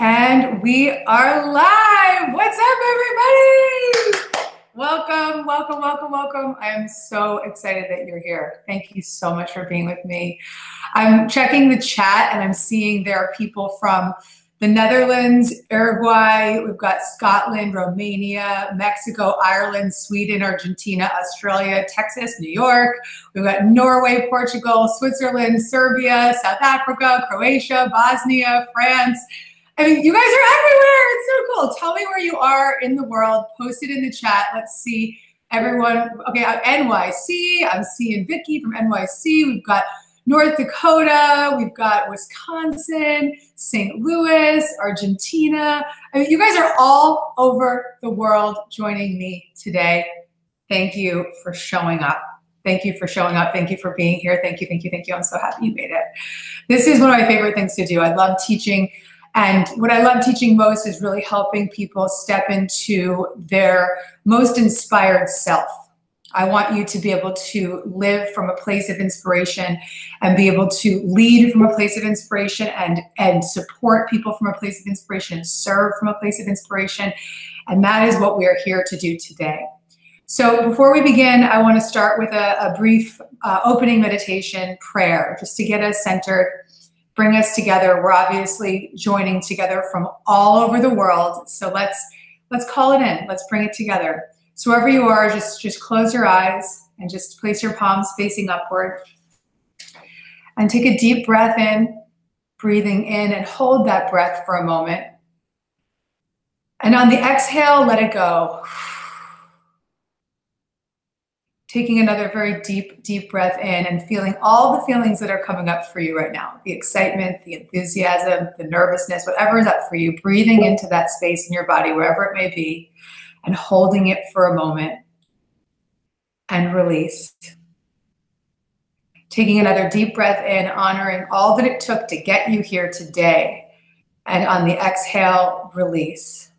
And we are live. What's up, everybody? Welcome, welcome, welcome, welcome. I am so excited that you're here. Thank you so much for being with me. I'm checking the chat and I'm seeing there are people from the Netherlands, Uruguay, we've got Scotland, Romania, Mexico, Ireland, Sweden, Argentina, Australia, Texas, New York. We've got Norway, Portugal, Switzerland, Serbia, South Africa, Croatia, Bosnia, France. I mean, you guys are everywhere. It's so cool. Tell me where you are in the world. Post it in the chat. Let's see everyone. Okay, NYC. I'm seeing Vicky from NYC. We've got North Dakota. We've got Wisconsin, St. Louis, Argentina. I mean, you guys are all over the world joining me today. Thank you for showing up. Thank you for showing up. Thank you for being here. Thank you, thank you, thank you. I'm so happy you made it. This is one of my favorite things to do. I love teaching. And what I love teaching most is really helping people step into their most inspired self. I want you to be able to live from a place of inspiration and be able to lead from a place of inspiration and support people from a place of inspiration and serve from a place of inspiration. And that is what we are here to do today. So before we begin, I want to start with a brief opening meditation prayer, just to get us centered, bring us together. We're obviously joining together from all over the world. So let's call it in. Let's bring it together. So wherever you are, just close your eyes and just place your palms facing upward. And take a deep breath in, breathing in, and hold that breath for a moment. And on the exhale, let it go. Taking another very deep, deep breath in and feeling all the feelings that are coming up for you right now. The excitement, the enthusiasm, the nervousness, whatever is up for you, breathing into that space in your body, wherever it may be, and holding it for a moment and release. Taking another deep breath in, honoring all that it took to get you here today. And on the exhale, release.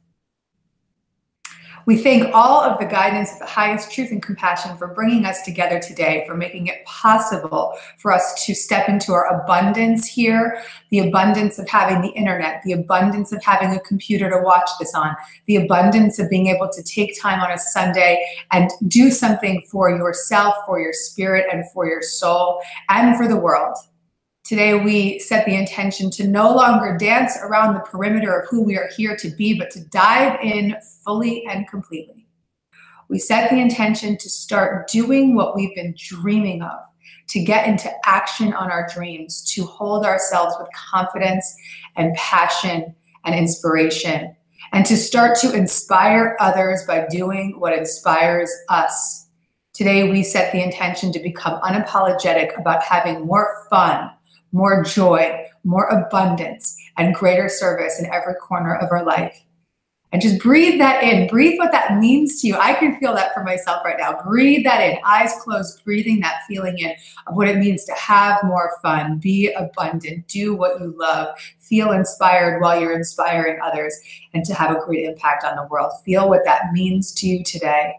We thank all of the guidance of the highest truth and compassion for bringing us together today, for making it possible for us to step into our abundance here, the abundance of having the internet, the abundance of having a computer to watch this on, the abundance of being able to take time on a Sunday and do something for yourself, for your spirit, and for your soul, and for the world. Today, we set the intention to no longer dance around the perimeter of who we are here to be, but to dive in fully and completely. We set the intention to start doing what we've been dreaming of, to get into action on our dreams, to hold ourselves with confidence and passion and inspiration, and to start to inspire others by doing what inspires us. Today, we set the intention to become unapologetic about having more fun, more joy, more abundance, and greater service in every corner of our life. And just breathe that in. Breathe what that means to you. I can feel that for myself right now. Breathe that in. Eyes closed, breathing that feeling in of what it means to have more fun, be abundant, do what you love, feel inspired while you're inspiring others, and to have a great impact on the world. Feel what that means to you today.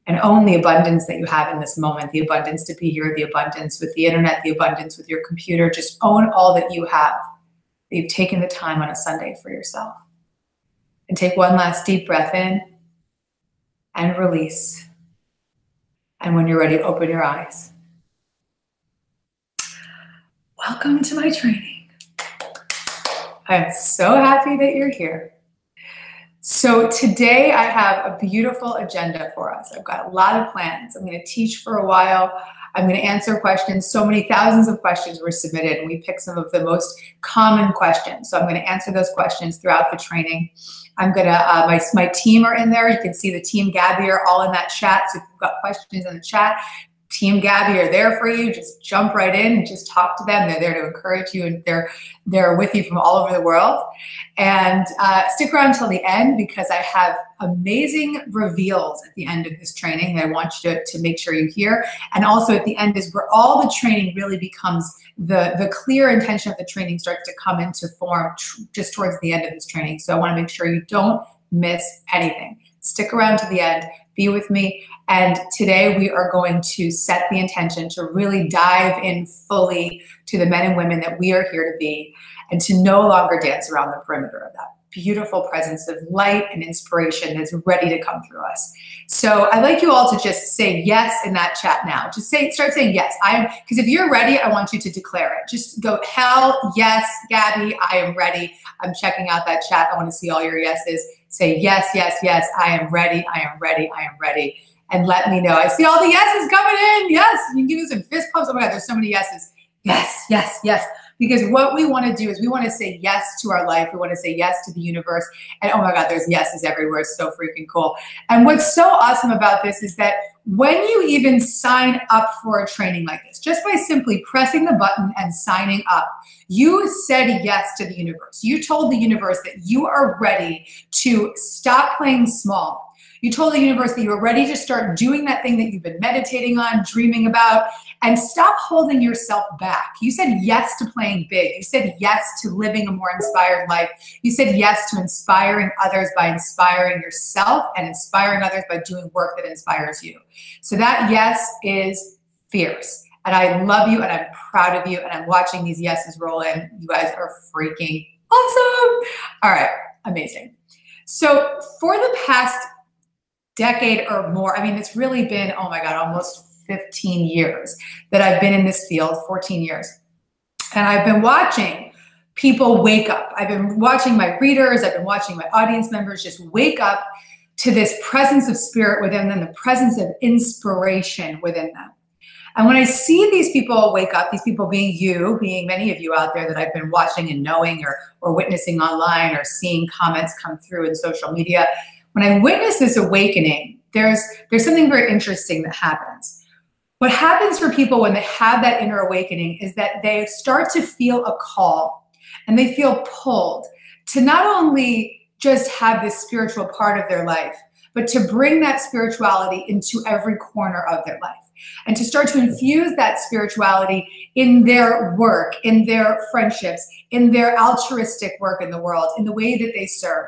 And own the abundance that you have in this moment, the abundance to be here, the abundance with the internet, the abundance with your computer. Just own all that you have, that you've taken the time on a Sunday for yourself. And take one last deep breath in and release. And when you're ready, open your eyes. Welcome to my training. I'm so happy that you're here. So today I have a beautiful agenda for us. I've got a lot of plans. I'm going to teach for a while. I'm going to answer questions. So many thousands of questions were submitted, and we picked some of the most common questions. So I'm going to answer those questions throughout the training. I'm going to, my team are in there. You can see the team Gabby are all in that chat. So if you've got questions in the chat, Team Gabby are there for you. Just jump right in and just talk to them. They're there to encourage you, and they're with you from all over the world. And stick around till the end, because I have amazing reveals at the end of this training that I want you to make sure you hear. And also at the end is where all the training really becomes, the clear intention of the training starts to come into form just towards the end of this training. So I want to make sure you don't miss anything. Stick around to the end, be with me. And today we are going to set the intention to really dive in fully to the men and women that we are here to be, and to no longer dance around the perimeter of that beautiful presence of light and inspiration that's ready to come through us. So I'd like you all to just say yes in that chat now. Just start saying yes. Because if you're ready, I want you to declare it. Just go, hell yes, Gabby, I am ready. I'm checking out that chat. I want to see all your yeses. Say yes, yes, yes, I am ready, I am ready, I am ready. And let me know. I see all the yeses coming in. Yes, you can give me some fist pumps. Oh my God, there's so many yeses. Yes, yes, yes. Because what we want to do is we want to say yes to our life. We want to say yes to the universe. And oh my God, there's yeses everywhere. It's so freaking cool. And what's so awesome about this is that when you even sign up for a training like this, just by simply pressing the button and signing up, you said yes to the universe. You told the universe that you are ready to stop playing small. You told the universe that you were ready to start doing that thing that you've been meditating on, dreaming about, and stop holding yourself back. You said yes to playing big. You said yes to living a more inspired life. You said yes to inspiring others by inspiring yourself and inspiring others by doing work that inspires you. So that yes is fierce. And I love you and I'm proud of you and I'm watching these yeses roll in. You guys are freaking awesome. All right, amazing. So for the past decade or more, I mean, it's really been, oh my God, almost 15 years that I've been in this field, 14 years. And I've been watching people wake up. I've been watching my readers, I've been watching my audience members just wake up to this presence of spirit within them, the presence of inspiration within them. And when I see these people wake up, these people being you, being many of you out there that I've been watching and knowing or witnessing online or seeing comments come through in social media, when I witness this awakening, there's something very interesting that happens. What happens for people when they have that inner awakening is that they start to feel a call and they feel pulled to not only just have this spiritual part of their life, but to bring that spirituality into every corner of their life and to start to infuse that spirituality in their work, in their friendships, in their altruistic work in the world, in the way that they serve.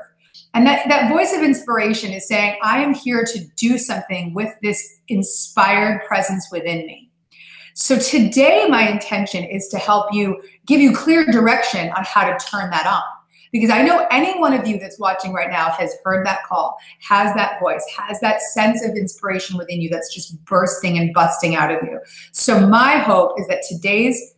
And that voice of inspiration is saying, I am here to do something with this inspired presence within me. So today, my intention is to help you, give you clear direction on how to turn that on. Because I know any one of you that's watching right now has heard that call, has that voice, has that sense of inspiration within you that's just bursting and busting out of you. So my hope is that today's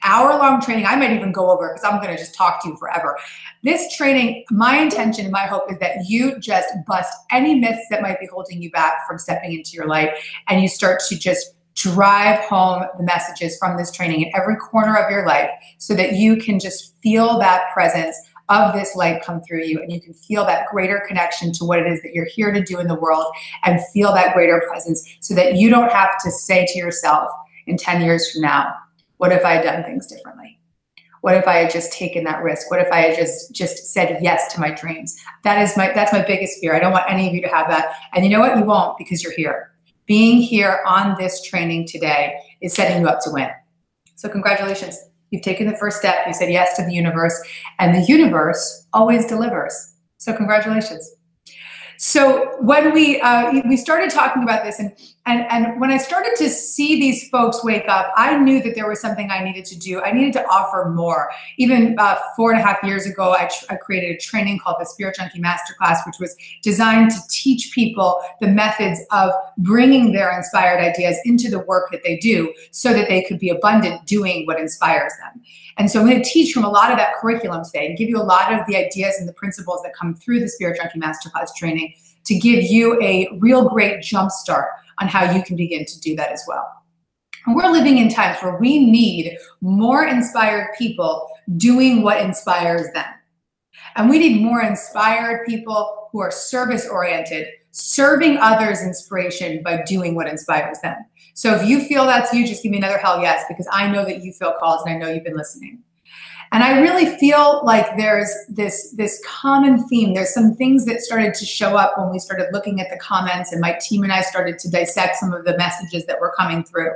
hour-long training, I might even go over because I'm going to just talk to you forever. This training, my intention and my hope is that you just bust any myths that might be holding you back from stepping into your light, and you start to just drive home the messages from this training in every corner of your life so that you can just feel that presence of this light come through you, and you can feel that greater connection to what it is that you're here to do in the world, and feel that greater presence so that you don't have to say to yourself in 10 years from now, what if I had done things differently? What if I had just taken that risk? What if I had just said yes to my dreams? That's my biggest fear. I don't want any of you to have that. And you know what? You won't, because you're here. Being here on this training today is setting you up to win. So congratulations. You've taken the first step. You said yes to the universe, and the universe always delivers. So congratulations. So when we started talking about this, and when I started to see these folks wake up, I knew that there was something I needed to do. I needed to offer more. Even 4.5 years ago, I created a training called the Spirit Junkie Masterclass, which was designed to teach people the methods of bringing their inspired ideas into the work that they do so that they could be abundant doing what inspires them. And so I'm going to teach from a lot of that curriculum today and give you a lot of the ideas and the principles that come through the Spirit Junkie Masterclass training to give you a real great jump start on how you can begin to do that as well. And we're living in times where we need more inspired people doing what inspires them. And we need more inspired people who are service-oriented, serving others inspiration by doing what inspires them. So if you feel that's you, just give me another hell yes, because I know that you feel called and I know you've been listening. And I really feel like there's this common theme. There's some things that started to show up when we started looking at the comments, and my team and I started to dissect some of the messages that were coming through.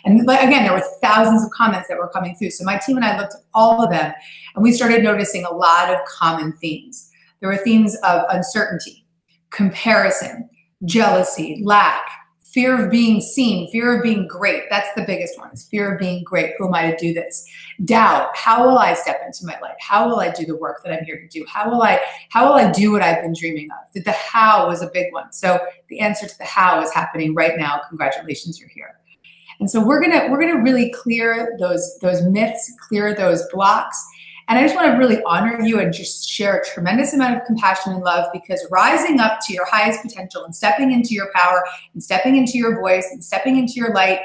And again, there were thousands of comments that were coming through. So my team and I looked at all of them, and we started noticing a lot of common themes. There were themes of uncertainty. comparison, jealousy, lack, fear of being seen, fear of being great. That's the biggest one, is fear of being great. Who am I to do this? Doubt. How will I step into my light? How will I do the work that I'm here to do? How will I do what I've been dreaming of? The how was a big one. So the answer to the how is happening right now. Congratulations, you're here. And so we're gonna really clear those myths, clear those blocks. And I just want to really honor you and just share a tremendous amount of compassion and love, because rising up to your highest potential and stepping into your power and stepping into your voice and stepping into your light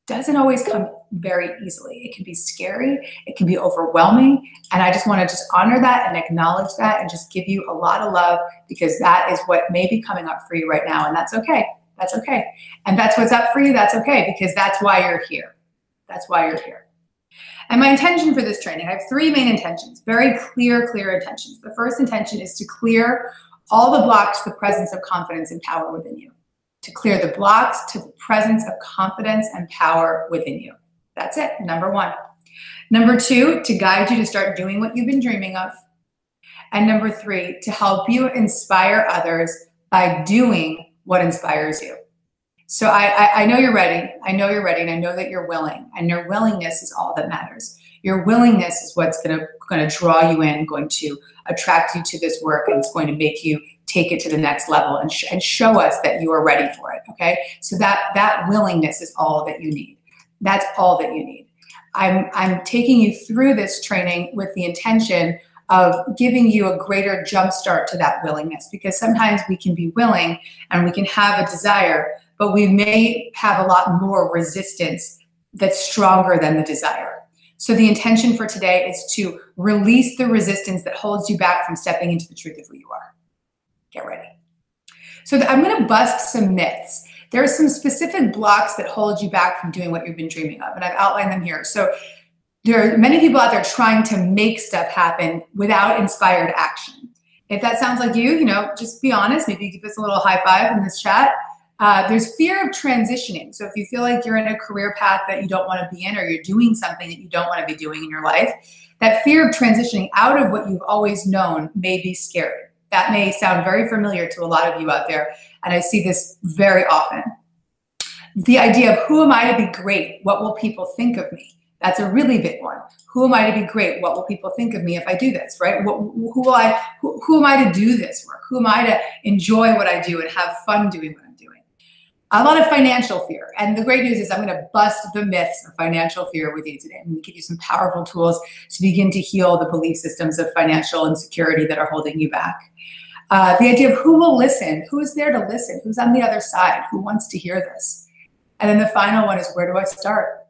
doesn't always come very easily. It can be scary, it can be overwhelming. And I just want to just honor that and acknowledge that and just give you a lot of love, because that is what may be coming up for you right now. And that's okay. That's okay. And that's what's up for you. That's okay, because that's why you're here. That's why you're here. And my intention for this training, I have three main intentions, very clear intentions. The first intention is to clear all the blocks to the presence of confidence and power within you. To clear the blocks to the presence of confidence and power within you. That's it, number one. Number two, to guide you to start doing what you've been dreaming of. And number three, to help you inspire others by doing what inspires you. So I know you're ready. I know you're ready, and I know that you're willing. And your willingness is all that matters. Your willingness is what's gonna draw you in, going to attract you to this work, and it's going to make you take it to the next level and show us that you are ready for it. Okay. So that willingness is all that you need. That's all that you need. I'm taking you through this training with the intention of giving you a greater jump start to that willingness, because sometimes we can be willing and we can have a desire, but we may have a lot more resistance that's stronger than the desire. So the intention for today is to release the resistance that holds you back from stepping into the truth of who you are. Get ready. So I'm going to bust some myths. There are some specific blocks that hold you back from doing what you've been dreaming of, and I've outlined them here. So there are many people out there trying to make stuff happen without inspired action. If that sounds like you, just be honest. Maybe give us a little high five in this chat. There's fear of transitioning. So if you feel like you're in a career path that you don't want to be in, or you're doing something that you don't want to be doing in your life, that fear of transitioning out of what you've always known may be scary. That may sound very familiar to a lot of you out there, and I see this very often. The idea of, who am I to be great? What will people think of me? That's a really big one. Who am I to be great? What will people think of me if I do this, right? Who am I to do this work? Who am I to enjoy what I do and have fun doing what I'm doing? A lot of financial fear. And the great news is I'm going to bust the myths of financial fear with you today. I'm going to give you some powerful tools to begin to heal the belief systems of financial insecurity that are holding you back. The idea of who will listen, who is there to listen, who's on the other side, who wants to hear this. And then the final one is, where do I start?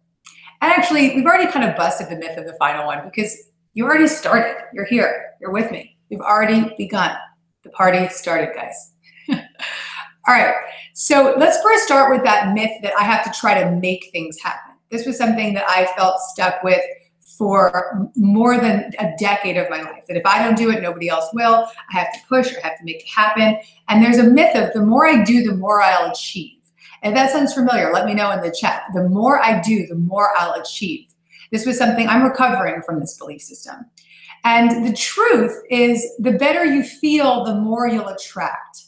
And actually, we've already kind of busted the myth of the final one, because you already started. You're here. You're with me. You've already begun. The party started, guys. All right. So let's first start with that myth that I have to try to make things happen. This was something that I felt stuck with for more than a decade of my life, that if I don't do it, nobody else will. I have to push, or I have to make it happen. And there's a myth of, the more I do, the more I'll achieve. If that sounds familiar, let me know in the chat. The more I do, the more I'll achieve. This was something I'm recovering from, this belief system. And the truth is, the better you feel, the more you'll attract.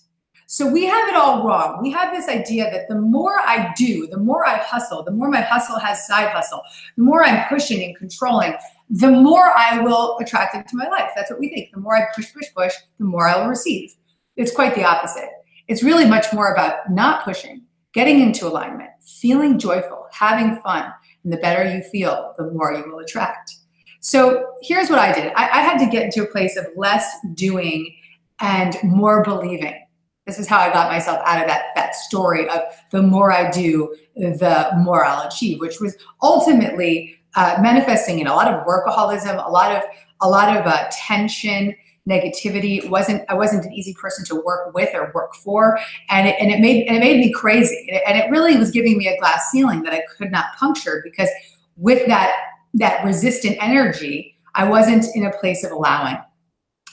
So we have it all wrong. We have this idea that the more I do, the more I hustle, the more my hustle has side hustle, the more I'm pushing and controlling, the more I will attract into my life. That's what we think. The more I push, the more I will receive. It's quite the opposite. It's really much more about not pushing, getting into alignment, feeling joyful, having fun. And the better you feel, the more you will attract. So here's what I did. I had to get into a place of less doing and more believing. This is how I got myself out of that story of, the more I do, the more I'll achieve, which was ultimately manifesting in a lot of workaholism, a lot of tension, negativity. I wasn't an easy person to work with or work for, and it made me crazy. And it really was giving me a glass ceiling that I could not puncture, because with that resistant energy, I wasn't in a place of allowing.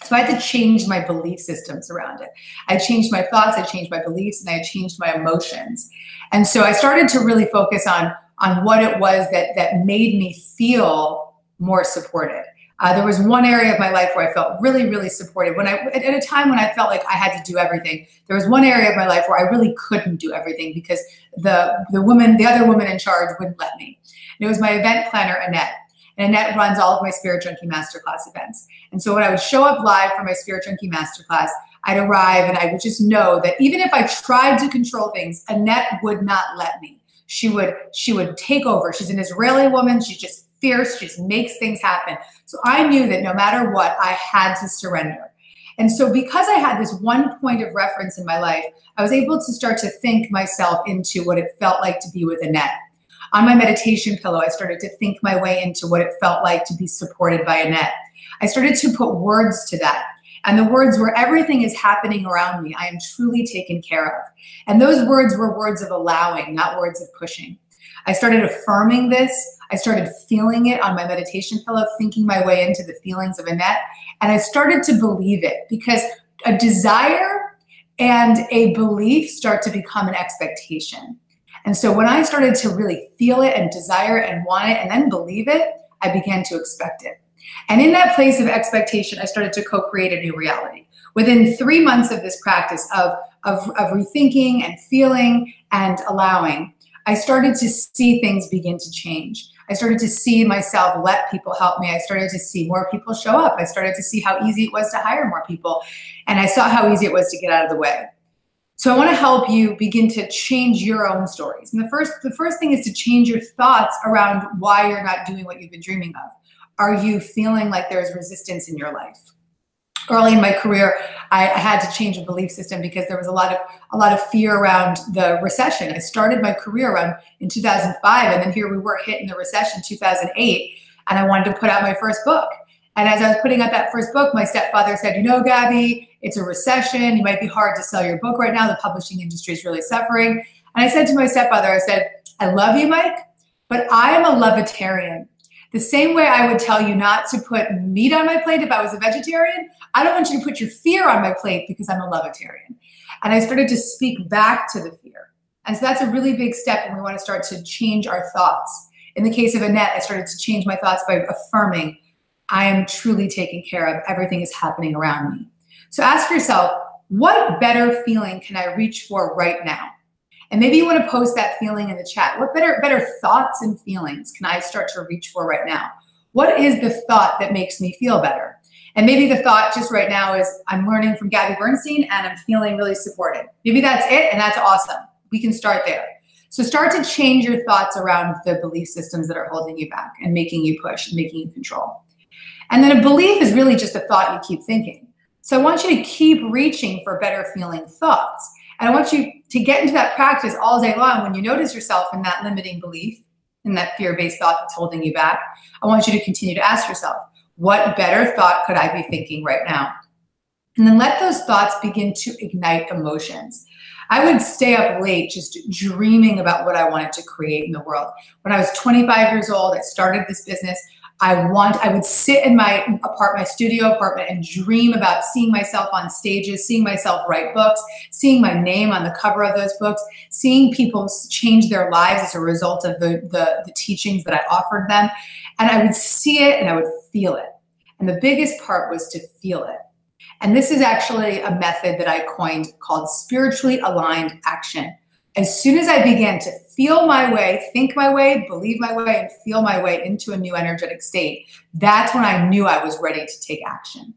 So I had to change my belief systems around it. I changed my thoughts, I changed my beliefs, and I changed my emotions. And so I started to really focus on what it was that made me feel more supported. There was one area of my life where I felt really, really supported. At a time when I felt like I had to do everything, there was one area of my life where I really couldn't do everything because the other woman in charge wouldn't let me. And it was my event planner, Annette. And Annette runs all of my Spirit Junkie Masterclass events. And so when I would show up live for my Spirit Junkie Masterclass, I'd arrive and I would just know that even if I tried to control things, Annette would not let me. She would take over. She's an Israeli woman. She's just fierce. She just makes things happen. So I knew that no matter what, I had to surrender. And so because I had this one point of reference in my life, I was able to start to think myself into what it felt like to be with Annette. On my meditation pillow, I started to think my way into what it felt like to be supported by Annette. I started to put words to that. And the words were, everything is happening around me. I am truly taken care of. And those words were words of allowing, not words of pushing. I started affirming this. I started feeling it on my meditation pillow, thinking my way into the feelings of Annette. And I started to believe it because a desire and a belief start to become an expectation. And so when I started to really feel it and desire it and want it and then believe it, I began to expect it. And in that place of expectation, I started to co-create a new reality. Within 3 months of this practice of rethinking and feeling and allowing, I started to see things begin to change. I started to see myself let people help me. I started to see more people show up. I started to see how easy it was to hire more people. And I saw how easy it was to get out of the way. So I want to help you begin to change your own stories. And the first thing is to change your thoughts around why you're not doing what you've been dreaming of. Are you feeling like there's resistance in your life? Early in my career, I had to change a belief system because there was a lot of fear around the recession. I started my career around in 2005, and then here we were hit in the recession 2008, and I wanted to put out my first book. And as I was putting out that first book, my stepfather said, you know, Gabby, it's a recession. You might be hard to sell your book right now. The publishing industry is really suffering. And I said to my stepfather, I said, I love you, Mike, but I am a lovetarian. The same way I would tell you not to put meat on my plate if I was a vegetarian, I don't want you to put your fear on my plate because I'm a lovetarian. And I started to speak back to the fear. And so that's a really big step when we want to start to change our thoughts. In the case of Annette, I started to change my thoughts by affirming, I am truly taken care of. Everything is happening around me. So ask yourself, what better feeling can I reach for right now? And maybe you want to post that feeling in the chat. What better thoughts and feelings can I start to reach for right now? What is the thought that makes me feel better? And maybe the thought just right now is I'm learning from Gabby Bernstein and I'm feeling really supported. Maybe that's it and that's awesome. We can start there. So start to change your thoughts around the belief systems that are holding you back and making you push and making you control. And then a belief is really just a thought you keep thinking. So I want you to keep reaching for better feeling thoughts. And I want you to get into that practice all day long. When you notice yourself in that limiting belief, in that fear-based thought that's holding you back, I want you to continue to ask yourself, what better thought could I be thinking right now? And then let those thoughts begin to ignite emotions. I would stay up late just dreaming about what I wanted to create in the world. When I was 25 years old, I started this business. I would sit in my studio apartment and dream about seeing myself on stages, seeing myself write books, seeing my name on the cover of those books, seeing people change their lives as a result of the teachings that I offered them. And I would see it and I would feel it. And the biggest part was to feel it. And this is actually a method that I coined called spiritually aligned action. As soon as I began to feel my way, think my way, believe my way, and feel my way into a new energetic state, that's when I knew I was ready to take action.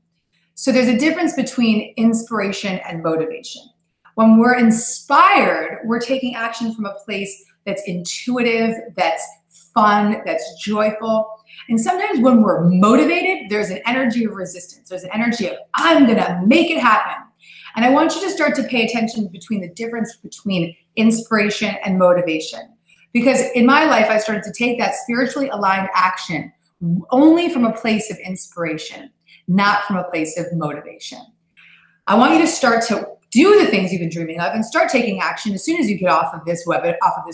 So there's a difference between inspiration and motivation. When we're inspired, we're taking action from a place that's intuitive, that's fun, that's joyful. And sometimes when we're motivated, there's an energy of resistance. There's an energy of, I'm gonna make it happen. And I want you to start to pay attention between the difference between inspiration and motivation. Because in my life, I started to take that spiritually aligned action only from a place of inspiration, not from a place of motivation. I want you to start to do the things you've been dreaming of and start taking action as soon as you get off of this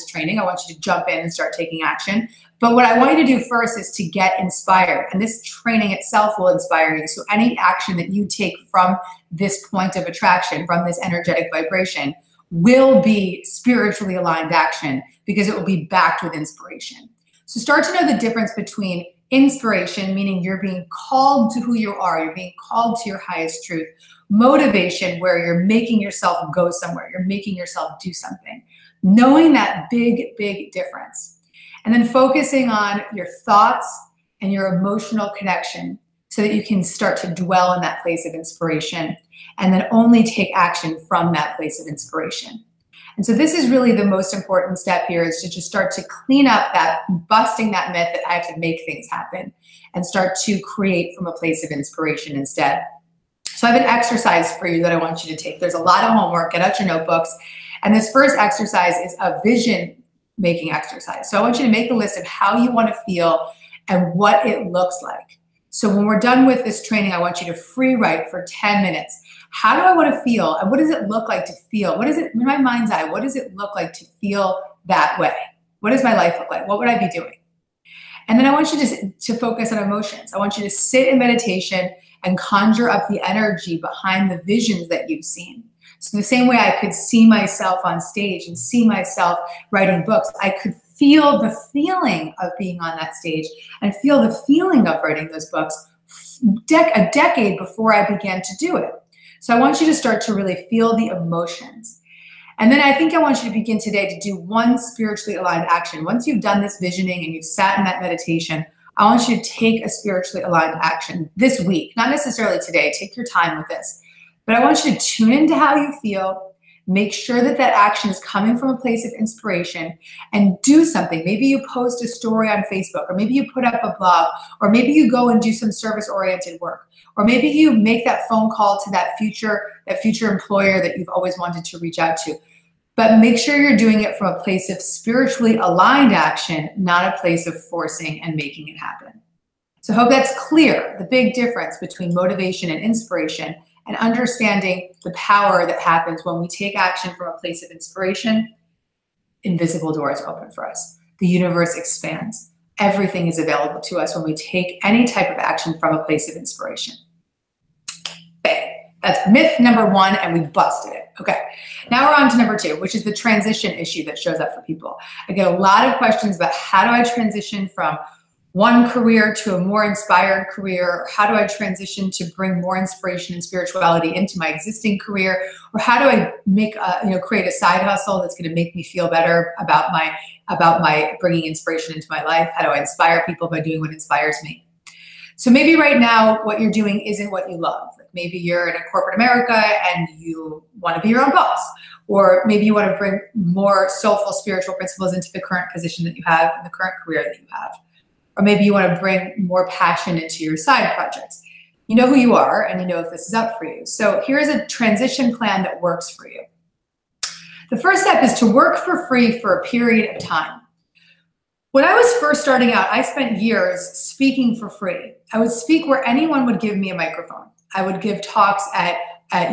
training. I want you to jump in and start taking action. But what I want you to do first is to get inspired. And this training itself will inspire you. So any action that you take from this point of attraction, from this energetic vibration, will be spiritually aligned action because it will be backed with inspiration. So start to know the difference between Inspiration, meaning you're being called to who you are, you're being called to your highest truth. Motivation, where you're making yourself go somewhere, you're making yourself do something. Knowing that big, big difference. And then focusing on your thoughts and your emotional connection so that you can start to dwell in that place of inspiration and then only take action from that place of inspiration. And so this is really the most important step here, is to just start to clean up that, busting that myth that I have to make things happen and start to create from a place of inspiration instead. So I have an exercise for you that I want you to take. There's a lot of homework. Get out your notebooks. And this first exercise is a vision making exercise. So I want you to make a list of how you want to feel and what it looks like. So when we're done with this training, I want you to free write for 10 minutes. How do I want to feel? And what does it look like to feel? What is it in my mind's eye? What does it look like to feel that way? What does my life look like? What would I be doing? And then I want you to focus on emotions. I want you to sit in meditation and conjure up the energy behind the visions that you've seen. So the same way I could see myself on stage and see myself writing books, I could feel the feeling of being on that stage and feel the feeling of writing those books a decade before I began to do it. So I want you to start to really feel the emotions. And then I think I want you to begin today to do one spiritually aligned action. Once you've done this visioning and you've sat in that meditation, I want you to take a spiritually aligned action this week, not necessarily today. Take your time with this. But I want you to tune into how you feel, make sure that that action is coming from a place of inspiration, and do something. Maybe you post a story on Facebook, or maybe you put up a blog, or maybe you go and do some service-oriented work, or maybe you make that phone call to that future employer that you've always wanted to reach out to. But make sure you're doing it from a place of spiritually aligned action, not a place of forcing and making it happen. So I hope that's clear, the big difference between motivation and inspiration, and understanding the power that happens when we take action from a place of inspiration. Invisible doors open for us. The universe expands. Everything is available to us when we take any type of action from a place of inspiration. Bang. That's myth number one, and we busted it. Okay, now we're on to number two, which is the transition issue that shows up for people. I get a lot of questions about how do I transition from one career to a more inspired career, or how do I transition to bring more inspiration and spirituality into my existing career, or how do I make create a side hustle that's going to make me feel better about my bringing inspiration into my life? How do I inspire people by doing what inspires me? So maybe right now what you're doing isn't what you love. Like maybe you're in a corporate America and you want to be your own boss, or maybe you want to bring more soulful spiritual principles into the current position that you have in the current career that you have. Or maybe you want to bring more passion into your side projects. You know who you are, and you know if this is up for you. So here's a transition plan that works for you. The first step is to work for free for a period of time. When I was first starting out, I spent years speaking for free. I would speak where anyone would give me a microphone. I would give talks at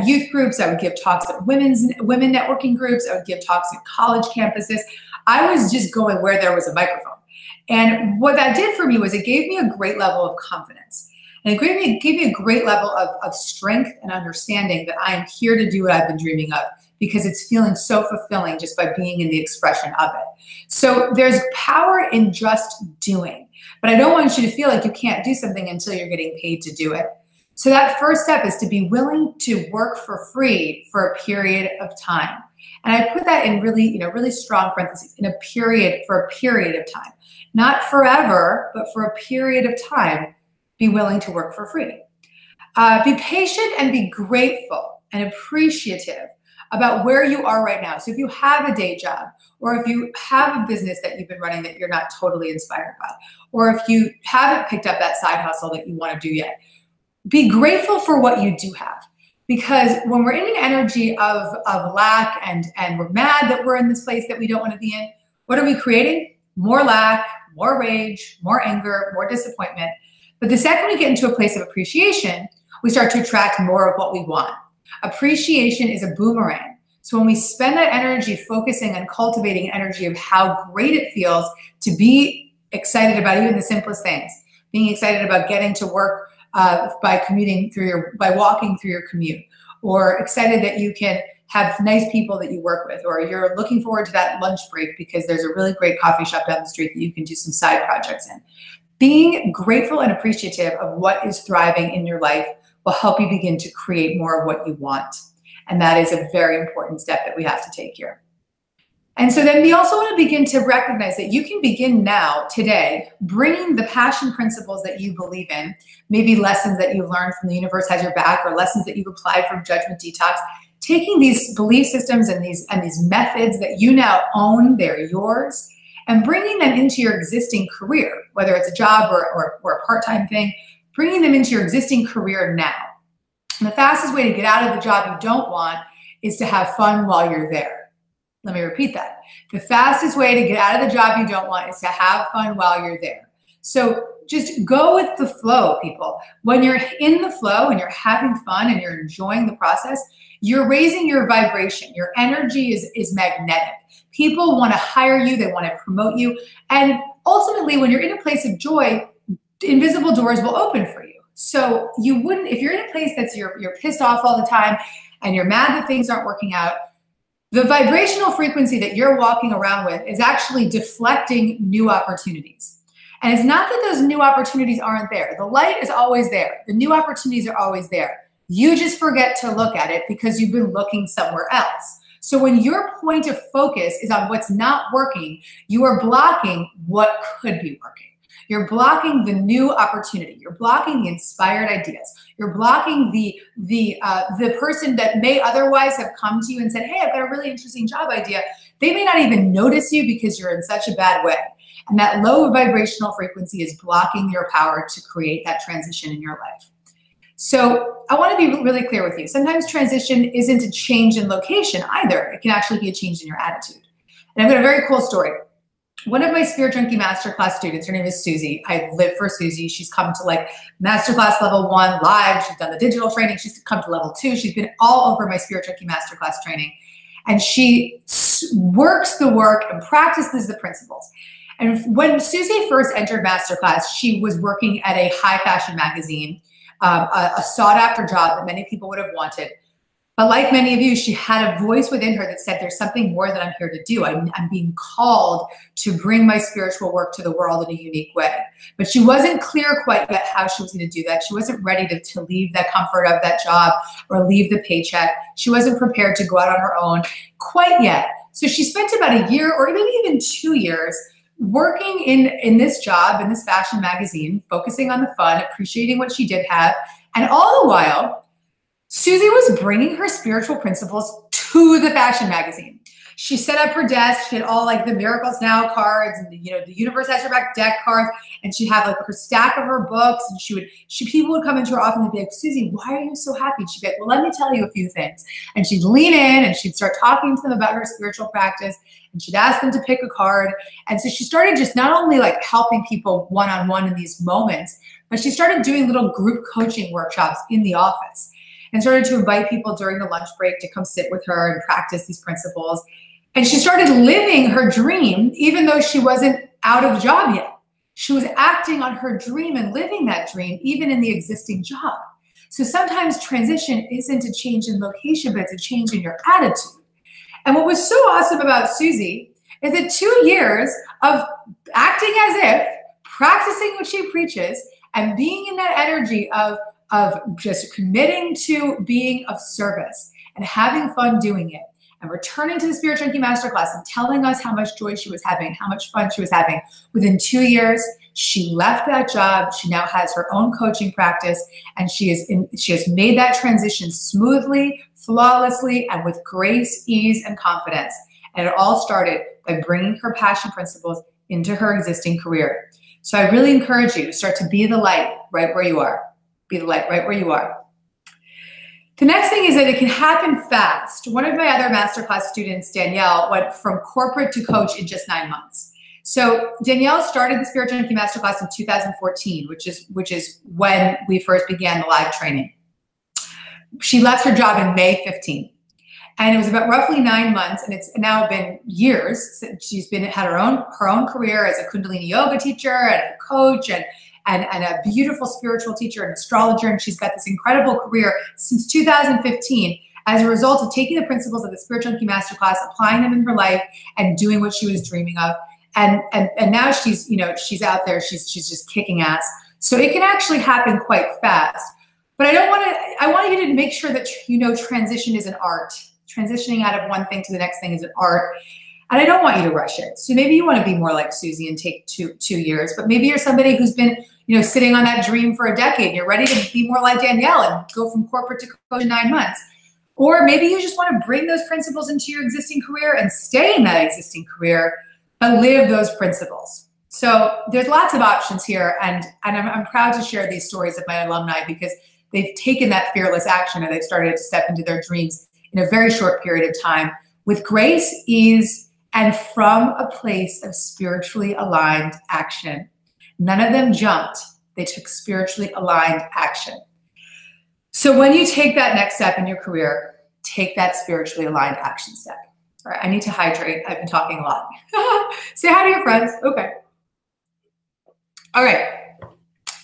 youth groups. I would give talks at women networking groups. I would give talks at college campuses. I was just going where there was a microphone. And what that did for me was it gave me a great level of confidence. And it gave me a great level of strength and understanding that I am here to do what I've been dreaming of, because it's feeling so fulfilling just by being in the expression of it. So there's power in just doing. But I don't want you to feel like you can't do something until you're getting paid to do it. So that first step is to be willing to work for free for a period of time. And I put that in really strong parentheses, for a period of time. Not forever, but for a period of time, be willing to work for free. Be patient and be grateful and appreciative about where you are right now. So if you have a day job, or if you have a business that you've been running that you're not totally inspired by, or if you haven't picked up that side hustle that you want to do yet, be grateful for what you do have. Because when we're in an energy of lack and we're mad that we're in this place that we don't want to be in, what are we creating? More lack, more rage, more anger, more disappointment. But the second we get into a place of appreciation, we start to attract more of what we want. Appreciation is a boomerang. So when we spend that energy focusing on cultivating an energy of how great it feels to be excited about even the simplest things, being excited about getting to work by walking through your commute, or excited that you can have nice people that you work with, or you're looking forward to that lunch break because there's a really great coffee shop down the street that you can do some side projects in. Being grateful and appreciative of what is thriving in your life will help you begin to create more of what you want. And that is a very important step that we have to take here. And so then we also want to begin to recognize that you can begin now, today, bringing the passion principles that you believe in, maybe lessons that you've learned from The Universe Has Your Back or lessons that you've applied from Judgment Detox, taking these belief systems and these methods that you now own, they're yours, and bringing them into your existing career, whether it's a job or a part-time thing, bringing them into your existing career now. And the fastest way to get out of the job you don't want is to have fun while you're there. Let me repeat that. The fastest way to get out of the job you don't want is to have fun while you're there. So just go with the flow, people. When you're in the flow and you're having fun and you're enjoying the process, you're raising your vibration. Your energy is magnetic. People want to hire you. They want to promote you. And ultimately, when you're in a place of joy, invisible doors will open for you. So you wouldn't, if you're in a place that's you're pissed off all the time and you're mad that things aren't working out, the vibrational frequency that you're walking around with is actually deflecting new opportunities. And it's not that those new opportunities aren't there. The light is always there. The new opportunities are always there. You just forget to look at it because you've been looking somewhere else. So when your point of focus is on what's not working, you are blocking what could be working. You're blocking the new opportunity. You're blocking the inspired ideas. You're blocking the person that may otherwise have come to you and said, hey, I've got a really interesting job idea. They may not even notice you because you're in such a bad way. And that low vibrational frequency is blocking your power to create that transition in your life. So I want to be really clear with you. Sometimes transition isn't a change in location either. It can actually be a change in your attitude. And I've got a very cool story. One of my Spirit Junkie Masterclass students, her name is Susie. I live for Susie. She's come to like Masterclass level 1 live. She's done the digital training. She's come to level 2. She's been all over my Spirit Junkie Masterclass training. And she works the work and practices the principles. And when Susie first entered Masterclass, she was working at a high fashion magazine, a sought after job that many people would have wanted. But like many of you, she had a voice within her that said, there's something more that I'm here to do. I'm being called to bring my spiritual work to the world in a unique way. But she wasn't clear quite yet how she was going to do that. She wasn't ready to leave the comfort of that job or leave the paycheck. She wasn't prepared to go out on her own quite yet. So she spent about a year or maybe even 2 years working in this job, in this fashion magazine, focusing on the fun, appreciating what she did have. And all the while, Susie was bringing her spiritual principles to the fashion magazine. She set up her desk. She had all like the Miracles Now cards and the Universe Has Your Back deck cards. And she'd have like her stack of her books. And people would come into her office and be like, Susie, why are you so happy? And she'd be like, well, let me tell you a few things. And she'd lean in and she'd start talking to them about her spiritual practice. And she'd ask them to pick a card. And so she started just not only like helping people one-on-one in these moments, but she started doing little group coaching workshops in the office. And started to invite people during the lunch break to come sit with her and practice these principles. And she started living her dream, even though she wasn't out of the job yet. She was acting on her dream and living that dream, even in the existing job. So sometimes transition isn't a change in location, but it's a change in your attitude. And what was so awesome about Susie is that 2 years of acting as if, practicing what she preaches, and being in that energy of just committing to being of service and having fun doing it and returning to the Spirit Junkie Masterclass and telling us how much joy she was having, how much fun she was having. Within 2 years, she left that job. She now has her own coaching practice, and she has made that transition smoothly, flawlessly, and with grace, ease, and confidence. And it all started by bringing her passion principles into her existing career. So I really encourage you to start to be the light right where you are. Be the light right where you are. The next thing is that it can happen fast. One of my other masterclass students, Danielle, went from corporate to coach in just 9 months. So Danielle started the Spirit Junkie Masterclass in 2014, which is when we first began the live training. She left her job in May 15. And it was about roughly 9 months, and it's now been years since she's had her own career as a Kundalini yoga teacher and a coach and a beautiful spiritual teacher and astrologer. And she's got this incredible career since 2015 as a result of taking the principles of the Spirit Junkie Masterclass, applying them in her life, and doing what she was dreaming of. And now she's, you know, she's out there, she's just kicking ass. So it can actually happen quite fast. But I want you to make sure that, you know, transition is an art. Transitioning out of one thing to the next thing is an art. And I don't want you to rush it. So maybe you want to be more like Susie and take two years, but maybe you're somebody who's been, you know, sitting on that dream for a decade. You're ready to be more like Danielle and go from corporate to coach in 9 months. Or maybe you just want to bring those principles into your existing career and stay in that existing career, but live those principles. So there's lots of options here. And I'm proud to share these stories of my alumni because they've taken that fearless action and they've started to step into their dreams in a very short period of time with grace, ease, and from a place of spiritually aligned action. None of them jumped. They took spiritually aligned action. So when you take that next step in your career, take that spiritually aligned action step. All right, I need to hydrate. I've been talking a lot. Say hi to your friends. Okay. All right.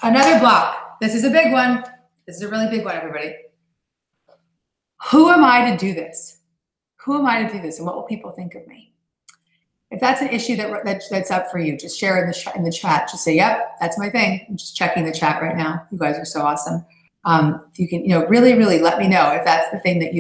Another block. This is a big one. This is a really big one, everybody. Who am I to do this? Who am I to do this? And what will people think of me? If that's an issue that's up for you, just share in the chat. Just say, yep, that's my thing. I'm just checking the chat right now. You guys are so awesome. You can, you know, really, really let me know if that's the thing that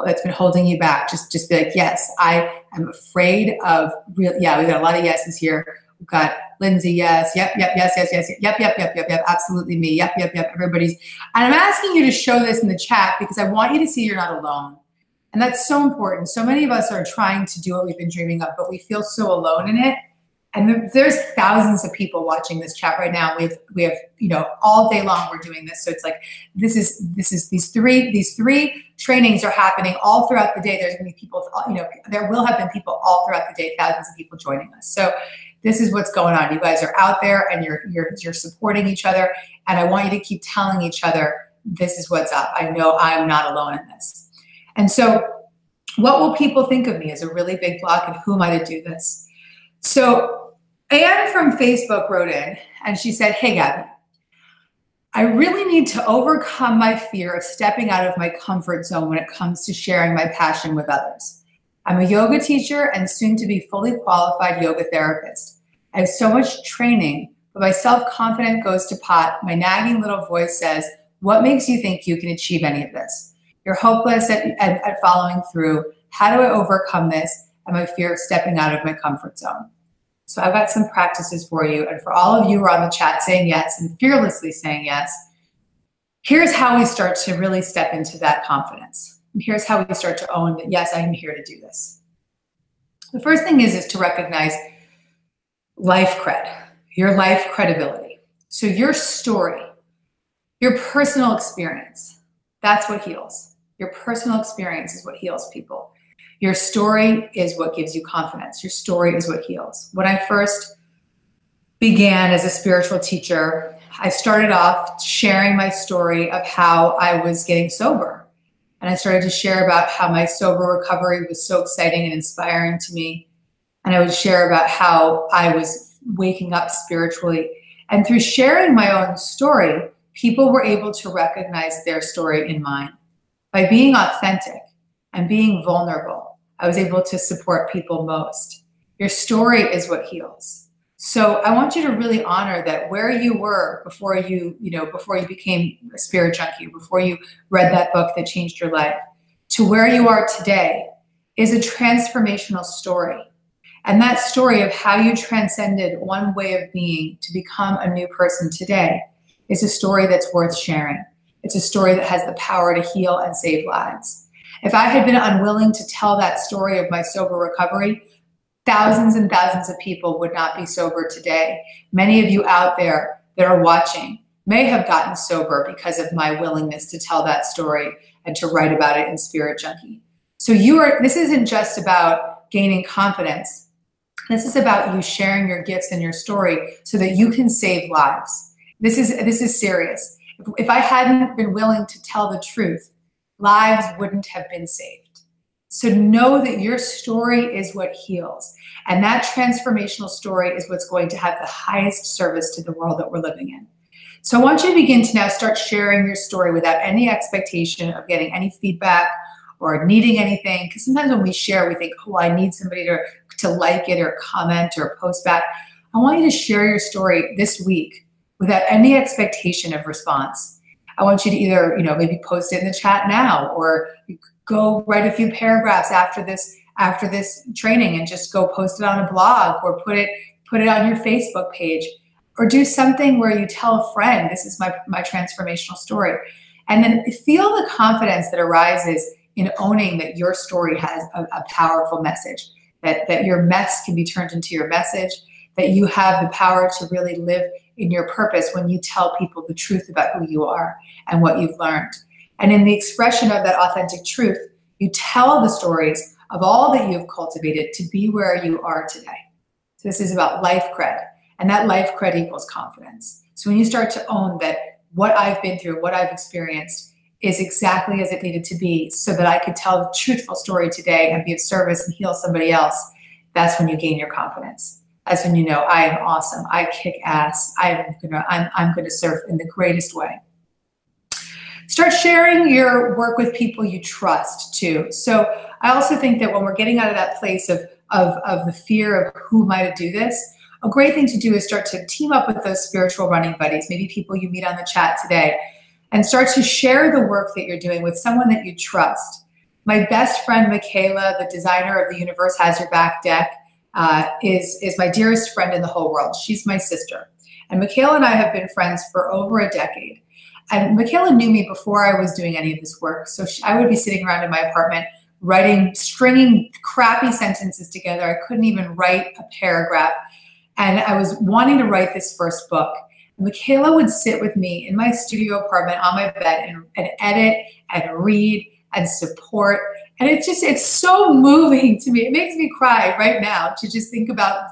that's been holding you back. Just be like, yes, I am afraid of real. Yeah, we got a lot of yeses here. We've got Lindsay, yes, yep, yes, yep, absolutely me, yep, everybody's. And I'm asking you to show this in the chat because I want you to see you're not alone. And that's so important. So many of us are trying to do what we've been dreaming of, but we feel so alone in it. And there's thousands of people watching this chat right now. We have, you know, all day long we're doing this. So it's like, these three trainings are happening all throughout the day. There's gonna be people, you know, there will have been people all throughout the day, thousands of people joining us. So this is what's going on. You guys are out there and you're supporting each other. And I want you to keep telling each other, this is what's up. I know I'm not alone in this. And so what will people think of me is a really big block, and who am I to do this? So Anne from Facebook wrote in and she said, hey, Gabby, I really need to overcome my fear of stepping out of my comfort zone when it comes to sharing my passion with others. I'm a yoga teacher and soon to be fully qualified yoga therapist. I have so much training, but my self-confidence goes to pot. My nagging little voice says, what makes you think you can achieve any of this? You're hopeless at following through. How do I overcome this and my fear of stepping out of my comfort zone? So I've got some practices for you. And for all of you who are on the chat saying yes and fearlessly saying yes, here's how we start to really step into that confidence. And here's how we start to own that, yes, I am here to do this. The first thing is to recognize life cred, your life credibility. So your story, your personal experience, that's what heals. Your personal experience is what heals people. Your story is what gives you confidence. Your story is what heals. When I first began as a spiritual teacher, I started off sharing my story of how I was getting sober. And I started to share about how my sober recovery was so exciting and inspiring to me. And I would share about how I was waking up spiritually. And through sharing my own story, people were able to recognize their story in mine. By being authentic and being vulnerable, I was able to support people most. Your story is what heals. So I want you to really honor that where you were before you became a spirit junkie, before you read that book that changed your life, to where you are today is a transformational story. And that story of how you transcended one way of being to become a new person today is a story that's worth sharing. It's a story that has the power to heal and save lives. If I had been unwilling to tell that story of my sober recovery, thousands and thousands of people would not be sober today. Many of you out there that are watching may have gotten sober because of my willingness to tell that story and to write about it in Spirit Junkie. So this isn't just about gaining confidence. This is about you sharing your gifts and your story so that you can save lives. This is serious. If I hadn't been willing to tell the truth, lives wouldn't have been saved. So know that your story is what heals. And that transformational story is what's going to have the highest service to the world that we're living in. So I want you to begin to now start sharing your story without any expectation of getting any feedback or needing anything. Because sometimes when we share, we think, oh, I need somebody to like it or comment or post back. I want you to share your story this week without any expectation of response. I want you to either, maybe post it in the chat now, or go write a few paragraphs after this training and just go post it on a blog, or put it on your Facebook page, or do something where you tell a friend, this is my transformational story. And then feel the confidence that arises in owning that your story has a powerful message, that your mess can be turned into your message, that you have the power to really live in your purpose when you tell people the truth about who you are and what you've learned. And in the expression of that authentic truth, you tell the stories of all that you've cultivated to be where you are today. So this is about life cred, and that life cred equals confidence. So when you start to own that what I've been through, what I've experienced is exactly as it needed to be so that I could tell the truthful story today and be of service and heal somebody else, that's when you gain your confidence. That's when you know I am awesome, I kick ass, I'm gonna serve in the greatest way. Start sharing your work with people you trust too. So I also think that when we're getting out of that place of the fear of who might do this, a great thing to do is start to team up with those spiritual running buddies, maybe people you meet on the chat today, and start to share the work that you're doing with someone that you trust. My best friend, Michaela, the designer of the Universe Has Your Back deck, is my dearest friend in the whole world. She's my sister. And Michaela and I have been friends for over a decade. And Michaela knew me before I was doing any of this work. So I would be sitting around in my apartment stringing crappy sentences together. I couldn't even write a paragraph. And I was wanting to write this first book. And Michaela would sit with me in my studio apartment on my bed and edit and read and support. And it's so moving to me. It makes me cry right now to just think about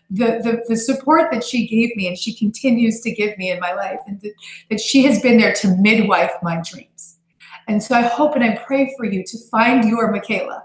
the support that she gave me and she continues to give me in my life, and that she has been there to midwife my dreams. And so I hope and I pray for you to find your Michaela,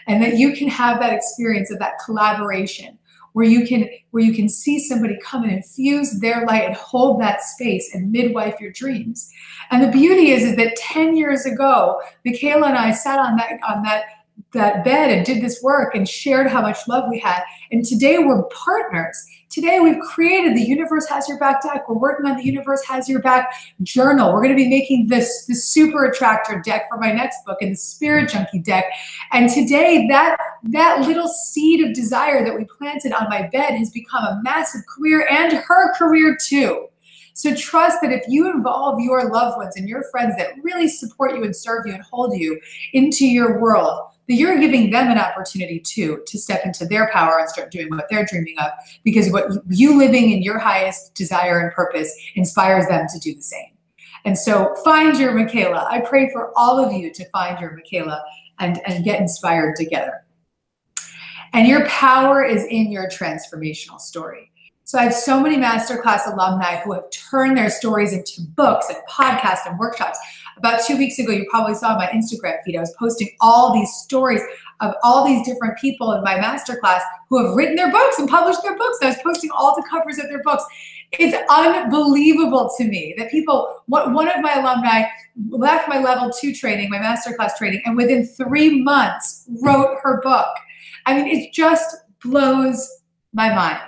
and that you can have that experience of that collaboration where you can see somebody come and infuse their light and hold that space and midwife your dreams. And the beauty is that 10 years ago, Michaela and I sat on that bed and did this work and shared how much love we had. And today we're partners. Today we've created the Universe Has Your Back deck. We're working on the Universe Has Your Back journal. We're going to be making this Super Attractor deck for my next book, and the Spirit Junkie deck. And today that little seed of desire that we planted on my bed has become a massive career, and her career too. So trust that if you involve your loved ones and your friends that really support you and serve you and hold you into your world, that you're giving them an opportunity too to step into their power and start doing what they're dreaming of, because what you living in your highest desire and purpose inspires them to do the same. And so find your Michaela. I pray for all of you to find your Michaela and get inspired together. And your power is in your transformational story. So I have so many masterclass alumni who have turned their stories into books and podcasts and workshops. About 2 weeks ago, you probably saw my Instagram feed. I was posting all these stories of all these different people in my masterclass who have written their books and published their books. I was posting all the covers of their books. It's unbelievable to me that one of my alumni left my level 2 training, my masterclass training, and within 3 months wrote her book. I mean, it just blows my mind.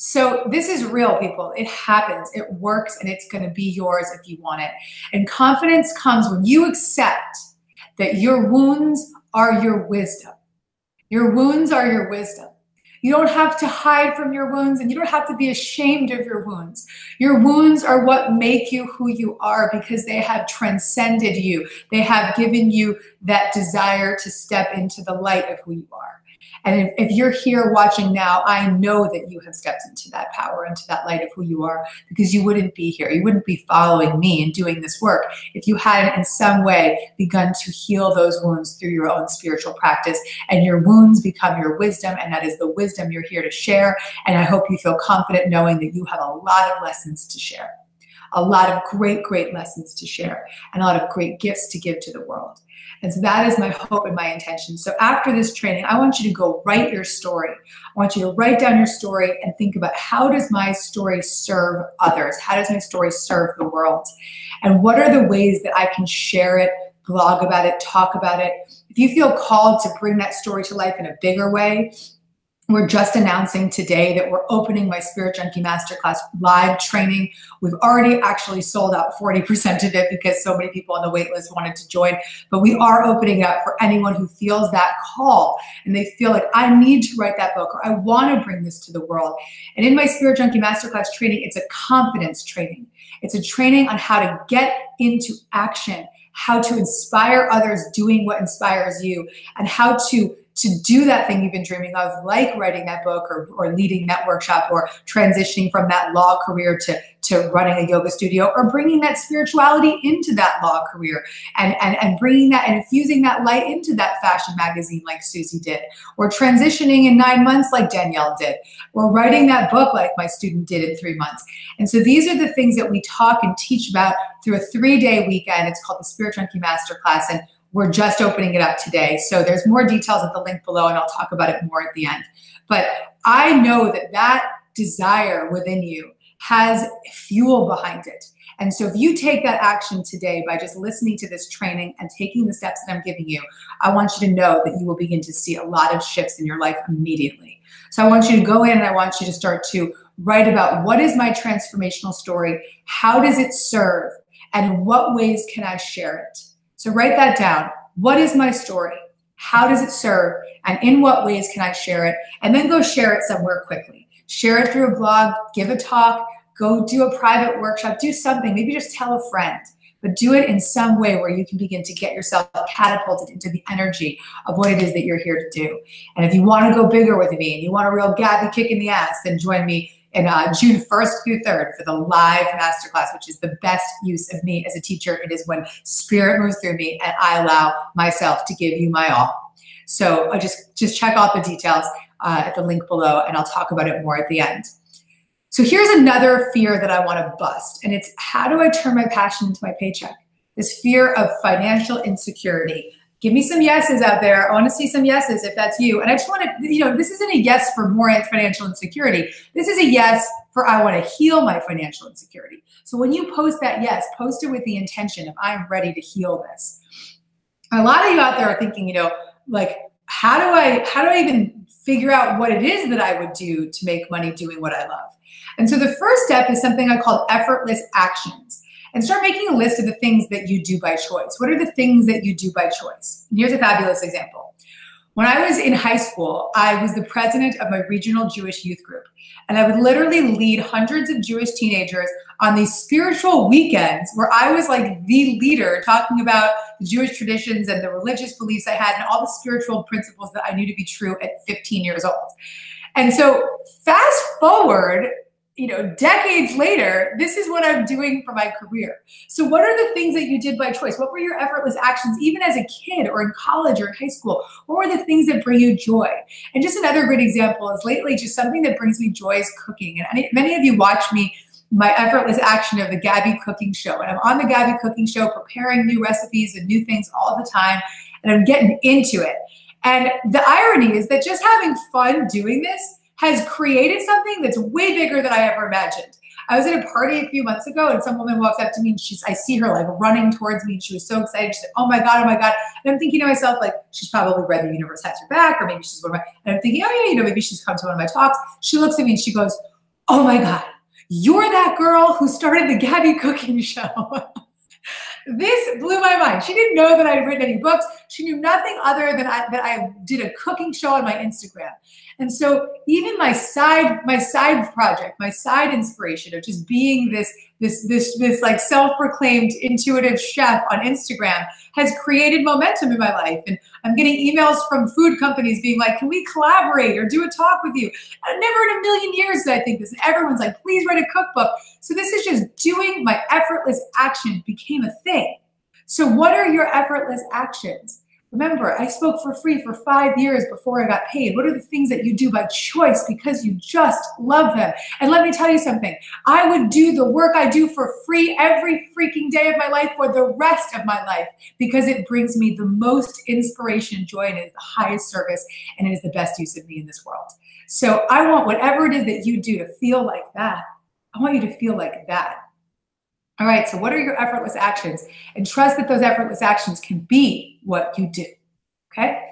So this is real, people. It happens, it works, and it's going to be yours if you want it. And confidence comes when you accept that your wounds are your wisdom. Your wounds are your wisdom. You don't have to hide from your wounds, and you don't have to be ashamed of your wounds. Your wounds are what make you who you are, because they have transcended you. They have given you that desire to step into the light of who you are. And if you're here watching now, I know that you have stepped into that power, into that light of who you are, because you wouldn't be here. You wouldn't be following me and doing this work if you hadn't in some way begun to heal those wounds through your own spiritual practice. And your wounds become your wisdom, and that is the wisdom you're here to share. And I hope you feel confident knowing that you have a lot of lessons to share, a lot of great, great lessons to share, and a lot of great gifts to give to the world. And so that is my hope and my intention. So after this training, I want you to go write your story. I want you to write down your story and think about, how does my story serve others? How does my story serve the world? And what are the ways that I can share it, blog about it, talk about it? If you feel called to bring that story to life in a bigger way, We're just announcing today that we're opening my Spirit Junkie Masterclass live training. We've already actually sold out 40% of it because so many people on the wait list wanted to join. But we are opening up for anyone who feels that call and they feel like, I need to write that book, or I want to bring this to the world. And in my Spirit Junkie Masterclass training, it's a confidence training. It's a training on how to get into action, how to inspire others doing what inspires you, and how to do that thing you've been dreaming of, like writing that book or leading that workshop or transitioning from that law career to running a yoga studio, or bringing that spirituality into that law career and bringing that and infusing that light into that fashion magazine like Susie did, or transitioning in 9 months like Danielle did, or writing that book like my student did in 3 months. And so these are the things that we talk and teach about through a 3-day weekend. It's called the Spirit Junkie Masterclass, and we're just opening it up today. So there's more details at the link below, and I'll talk about it more at the end. But I know that that desire within you has fuel behind it. And so if you take that action today by just listening to this training and taking the steps that I'm giving you, I want you to know that you will begin to see a lot of shifts in your life immediately. So I want you to go in and I want you to start to write about, what is my transformational story? How does it serve? And in what ways can I share it? So write that down. What is my story? How does it serve? And in what ways can I share it? And then go share it somewhere quickly. Share it through a blog, give a talk, go do a private workshop, do something. Maybe just tell a friend, but do it in some way where you can begin to get yourself catapulted into the energy of what it is that you're here to do. And if you want to go bigger with me and you want a real Gabby kick in the ass, then join me in June 1st through 3rd for the live masterclass, which is the best use of me as a teacher. It is when spirit moves through me and I allow myself to give you my all. So just check out the details at the link below, and I'll talk about it more at the end. So here's another fear that I want to bust, and it's, how do I turn my passion into my paycheck? This fear of financial insecurity. Give me some yeses out there. I want to see some yeses if that's you. And I just want to, this isn't a yes for more financial insecurity. This is a yes for, I want to heal my financial insecurity. So when you post that yes, post it with the intention of, I'm ready to heal this. A lot of you out there are thinking, like, how do I even figure out what it is that I would do to make money doing what I love? And so the first step is something I call effortless actions. And start making a list of the things that you do by choice. What are the things that you do by choice? And here's a fabulous example. When I was in high school, I was the president of my regional Jewish youth group. And I would literally lead hundreds of Jewish teenagers on these spiritual weekends where I was like the leader, talking about the Jewish traditions and the religious beliefs I had and all the spiritual principles that I knew to be true at 15 years old. And so fast forward, decades later, this is what I'm doing for my career. So what are the things that you did by choice? What were your effortless actions, even as a kid or in college or in high school? What were the things that bring you joy? And just another great example is lately, just something that brings me joy is cooking. And many of you watch me, my effortless action of the Gabby Cooking Show. And I'm on the Gabby Cooking Show, preparing new recipes and new things all the time. And I'm getting into it. And the irony is that just having fun doing this has created something that's way bigger than I ever imagined. I was at a party a few months ago and some woman walks up to me and I see her like running towards me and she was so excited. She said, oh my God, oh my God. And I'm thinking to myself, like, she's probably read The Universe Has Your Back, or maybe she's one of my, and I'm thinking, oh yeah, maybe she's come to one of my talks. She looks at me and she goes, oh my God, you're that girl who started the Gabby Cooking Show. This blew my mind. She didn't know that I had written any books. She knew nothing other than that I did a cooking show on my Instagram. And so even my side project, my side inspiration of just being this like self-proclaimed intuitive chef on Instagram has created momentum in my life. And I'm getting emails from food companies being like, can we collaborate or do a talk with you? And never in a million years did I think this. And everyone's like, please write a cookbook. So this is just doing my effortless action became a thing. So what are your effortless actions? Remember, I spoke for free for 5 years before I got paid. What are the things that you do by choice because you just love them? And let me tell you something. I would do the work I do for free every freaking day of my life for the rest of my life because it brings me the most inspiration, joy, and it is the highest service, and it is the best use of me in this world. So I want whatever it is that you do to feel like that. I want you to feel like that. All right, so what are your effortless actions? And trust that those effortless actions can be what you do, okay?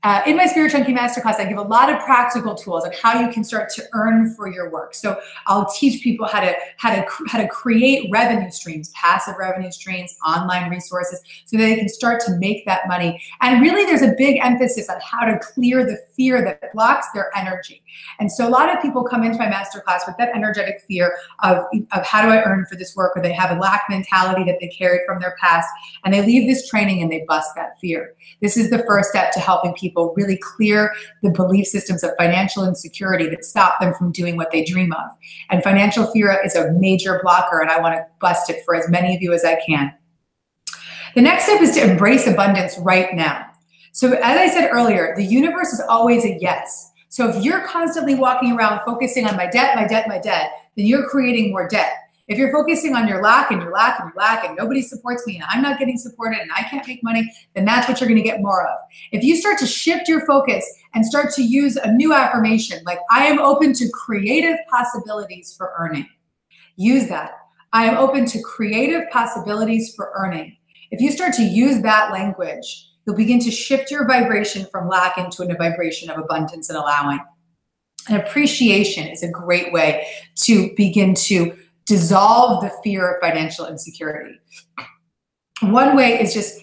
In my Spirit Junkie Masterclass, I give a lot of practical tools on how you can start to earn for your work. So I'll teach people how to create revenue streams, passive revenue streams, online resources, so that they can start to make that money. And really, there's a big emphasis on how to clear the fear that blocks their energy. And so a lot of people come into my masterclass with that energetic fear of how do I earn for this work, or they have a lack mentality that they carried from their past, and they leave this training and they bust that fear. This is the first step to helping people really clear the belief systems of financial insecurity that stop them from doing what they dream of. And financial fear is a major blocker, and I want to bust it for as many of you as I can. The next step is to embrace abundance right now. So as I said earlier, the universe is always a yes. So if you're constantly walking around focusing on my debt, my debt, my debt, then you're creating more debt. If you're focusing on your lack and your lack and your lack and nobody supports me and I'm not getting supported and I can't make money, then that's what you're going to get more of. If you start to shift your focus and start to use a new affirmation, like I am open to creative possibilities for earning. Use that. I am open to creative possibilities for earning. If you start to use that language, you'll begin to shift your vibration from lack into a vibration of abundance and allowing. And appreciation is a great way to begin to dissolve the fear of financial insecurity. One way is just,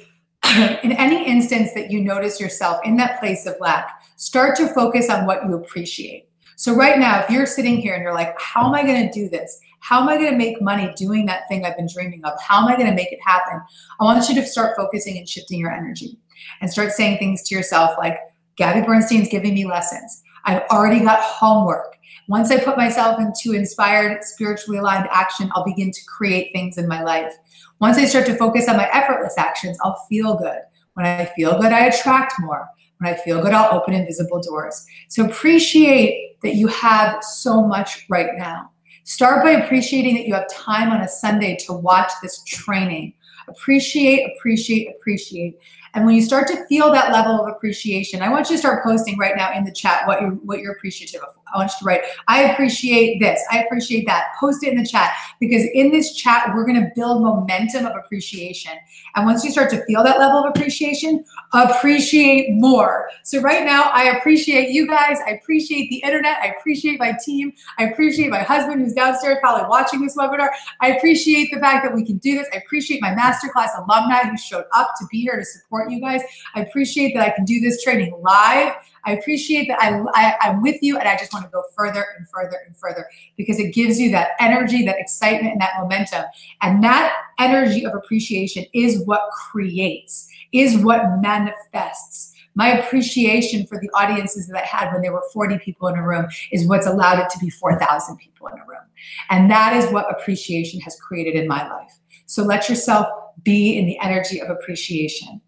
in any instance that you notice yourself in that place of lack, start to focus on what you appreciate. So right now, if you're sitting here and you're like, how am I going to do this? How am I going to make money doing that thing I've been dreaming of? How am I going to make it happen? I want you to start focusing and shifting your energy and start saying things to yourself like, Gabby Bernstein's giving me lessons. I've already got homework. Once I put myself into inspired, spiritually aligned action, I'll begin to create things in my life. Once I start to focus on my effortless actions, I'll feel good. When I feel good, I attract more. When I feel good, I'll open invisible doors. So appreciate that you have so much right now. Start by appreciating that you have time on a Sunday to watch this training. Appreciate, appreciate, appreciate. And when you start to feel that level of appreciation, I want you to start posting right now in the chat what you're appreciative of. I want you to write, I appreciate this, I appreciate that. Post it in the chat, because in this chat, we're gonna build momentum of appreciation. And once you start to feel that level of appreciation, appreciate more. So right now, I appreciate you guys. I appreciate the internet. I appreciate my team. I appreciate my husband who's downstairs probably watching this webinar. I appreciate the fact that we can do this. I appreciate my masterclass alumni who showed up to be here to support you guys. I appreciate that I can do this training live. I appreciate that I'm with you, and I just want to go further and further and further, because it gives you that energy, that excitement, and that momentum. And that energy of appreciation is what creates, is what manifests. My appreciation for the audiences that I had when there were 40 people in a room is what's allowed it to be 4,000 people in a room. And that is what appreciation has created in my life. So let yourself be in the energy of appreciation.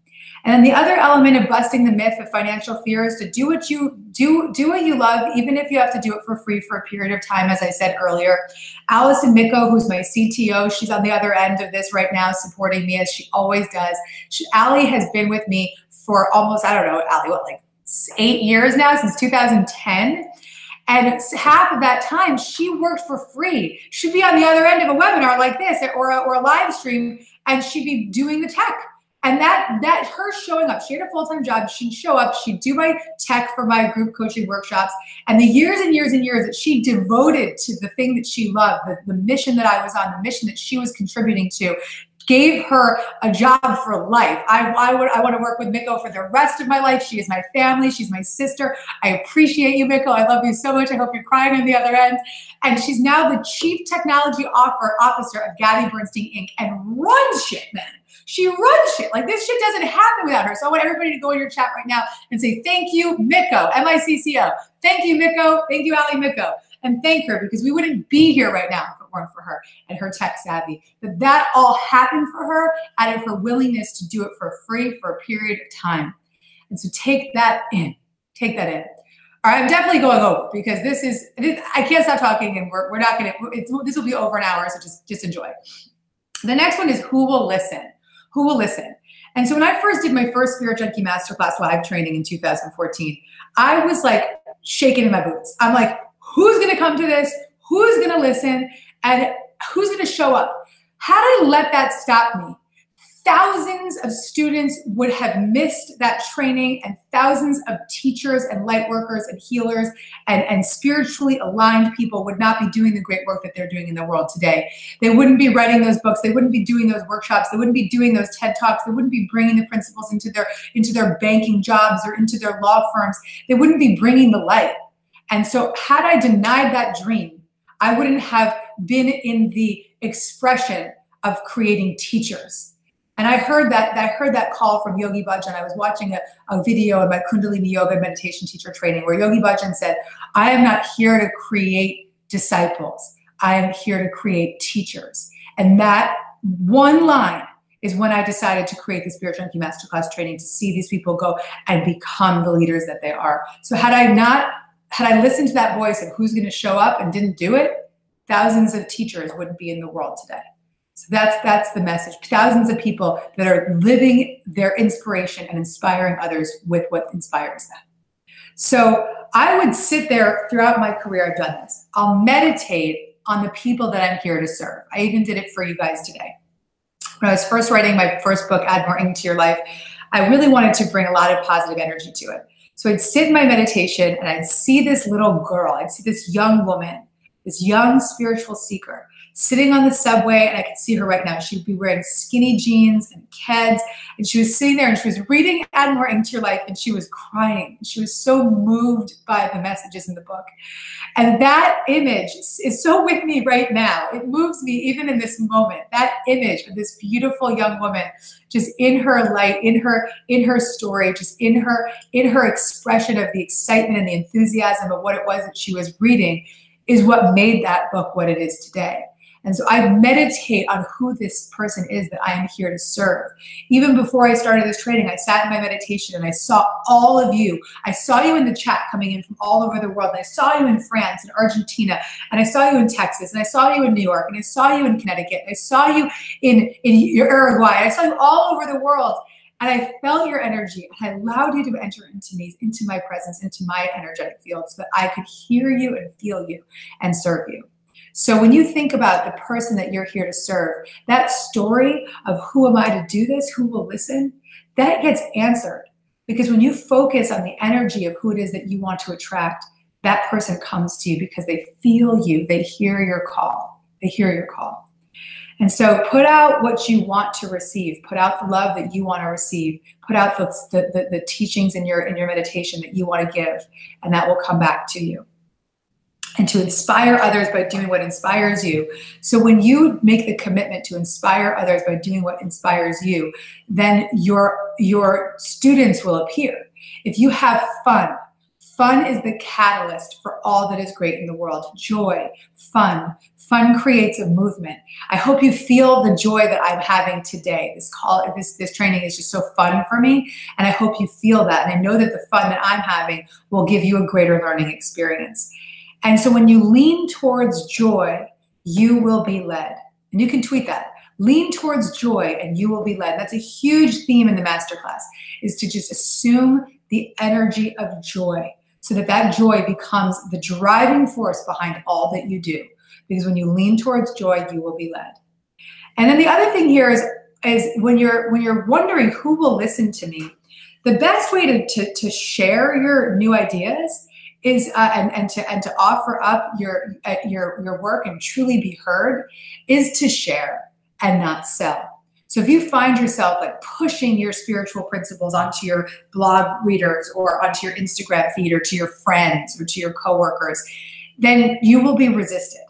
And then the other element of busting the myth of financial fear is to do what you love, even if you have to do it for free for a period of time, as I said earlier. Allison Micko, who's my CTO, she's on the other end of this right now, supporting me as she always does. Allie has been with me for almost, I don't know, Allie, what, like 8 years now, since 2010. And half of that time, she worked for free. She'd be on the other end of a webinar like this or a live stream, and she'd be doing the tech. And that her showing up, she had a full-time job, she'd show up, she'd do my tech for my group coaching workshops, and the years and years and years that she devoted to the thing that she loved, the mission that I was on, the mission that she was contributing to, gave her a job for life. I want to work with Micko for the rest of my life. She is my family. She's my sister. I appreciate you, Micko. I love you so much. I hope you're crying on the other end. And she's now the Chief Technology Officer of Gabby Bernstein, Inc. and runs shit, man. She runs shit. Like, this shit doesn't happen without her. So I want everybody to go in your chat right now and say, thank you, Micko, M-I-C-C-O. Thank you, Micko. Thank you, Allie Micko. And thank her, because we wouldn't be here right now if it weren't for her and her tech savvy. But that all happened for her out of her willingness to do it for free for a period of time. And so take that in. Take that in. All right, I'm definitely going over, because I can't stop talking, and we're not going to, this will be over an hour, so just enjoy. The next one is who will listen? Who will listen? And so when I first did my first Spirit Junkie Masterclass live training in 2014, I was like shaking in my boots. I'm like, who's going to come to this? Who's going to listen? And who's going to show up? Had I let that stop me, thousands of students would have missed that training, and thousands of teachers and light workers and healers and spiritually aligned people would not be doing the great work that they're doing in the world today. They wouldn't be writing those books. They wouldn't be doing those workshops. They wouldn't be doing those TED Talks. They wouldn't be bringing the principles into their banking jobs or into their law firms. They wouldn't be bringing the light. And so had I denied that dream, I wouldn't have been in the expression of creating teachers. And I heard that call from Yogi Bhajan. I was watching a video of my Kundalini Yoga meditation teacher training where Yogi Bhajan said, I am not here to create disciples. I am here to create teachers. And that one line is when I decided to create the Spirit Junkie Masterclass training, to see these people go and become the leaders that they are. So had I listened to that voice of who's going to show up and didn't do it, thousands of teachers wouldn't be in the world today. So that's the message. Thousands of people that are living their inspiration and inspiring others with what inspires them. So I would sit there throughout my career. I've done this. I'll meditate on the people that I'm here to serve. I even did it for you guys today. When I was first writing my first book, Add More Ink to Your Life, I really wanted to bring a lot of positive energy to it. So I'd sit in my meditation and I'd see this little girl. I'd see this young woman, this young spiritual seeker, sitting on the subway, and I could see her right now. She'd be wearing skinny jeans and Keds, and she was sitting there and she was reading Add More Ink to Your Life, and she was crying. She was so moved by the messages in the book. And that image is so with me right now. It moves me even in this moment. That image of this beautiful young woman, just in her light, in her story, just in her expression of the excitement and the enthusiasm of what it was that she was reading, is what made that book what it is today. And so I meditate on who this person is that I am here to serve. Even before I started this training, I sat in my meditation and I saw all of you. I saw you in the chat coming in from all over the world. And I saw you in France and Argentina, and I saw you in Texas, and I saw you in New York, and I saw you in Connecticut, and I saw you in Uruguay, and I saw you all over the world. And I felt your energy, and I allowed you to enter into me, into my presence, into my energetic field, so that I could hear you and feel you and serve you. So when you think about the person that you're here to serve, that story of who am I to do this, who will listen, that gets answered. Because when you focus on the energy of who it is that you want to attract, that person comes to you because they feel you, they hear your call, they hear your call. And so put out what you want to receive, put out the love that you want to receive, put out the teachings in your meditation that you want to give, and that will come back to you. And to inspire others by doing what inspires you. So when you make the commitment to inspire others by doing what inspires you, then your students will appear. If you have fun, fun is the catalyst for all that is great in the world. Joy, fun. Fun creates a movement. I hope you feel the joy that I'm having today. This training is just so fun for me, and I hope you feel that. And I know that the fun that I'm having will give you a greater learning experience. And so when you lean towards joy, you will be led. And you can tweet that. Lean towards joy and you will be led. That's a huge theme in the masterclass, is to just assume the energy of joy so that that joy becomes the driving force behind all that you do. Because when you lean towards joy, you will be led. And then the other thing here is when you're wondering who will listen to me, the best way to share your new ideas is and to offer up your work and truly be heard is to share and not sell. So if you find yourself like pushing your spiritual principles onto your blog readers or onto your Instagram feed or to your friends or to your coworkers, then you will be resisted.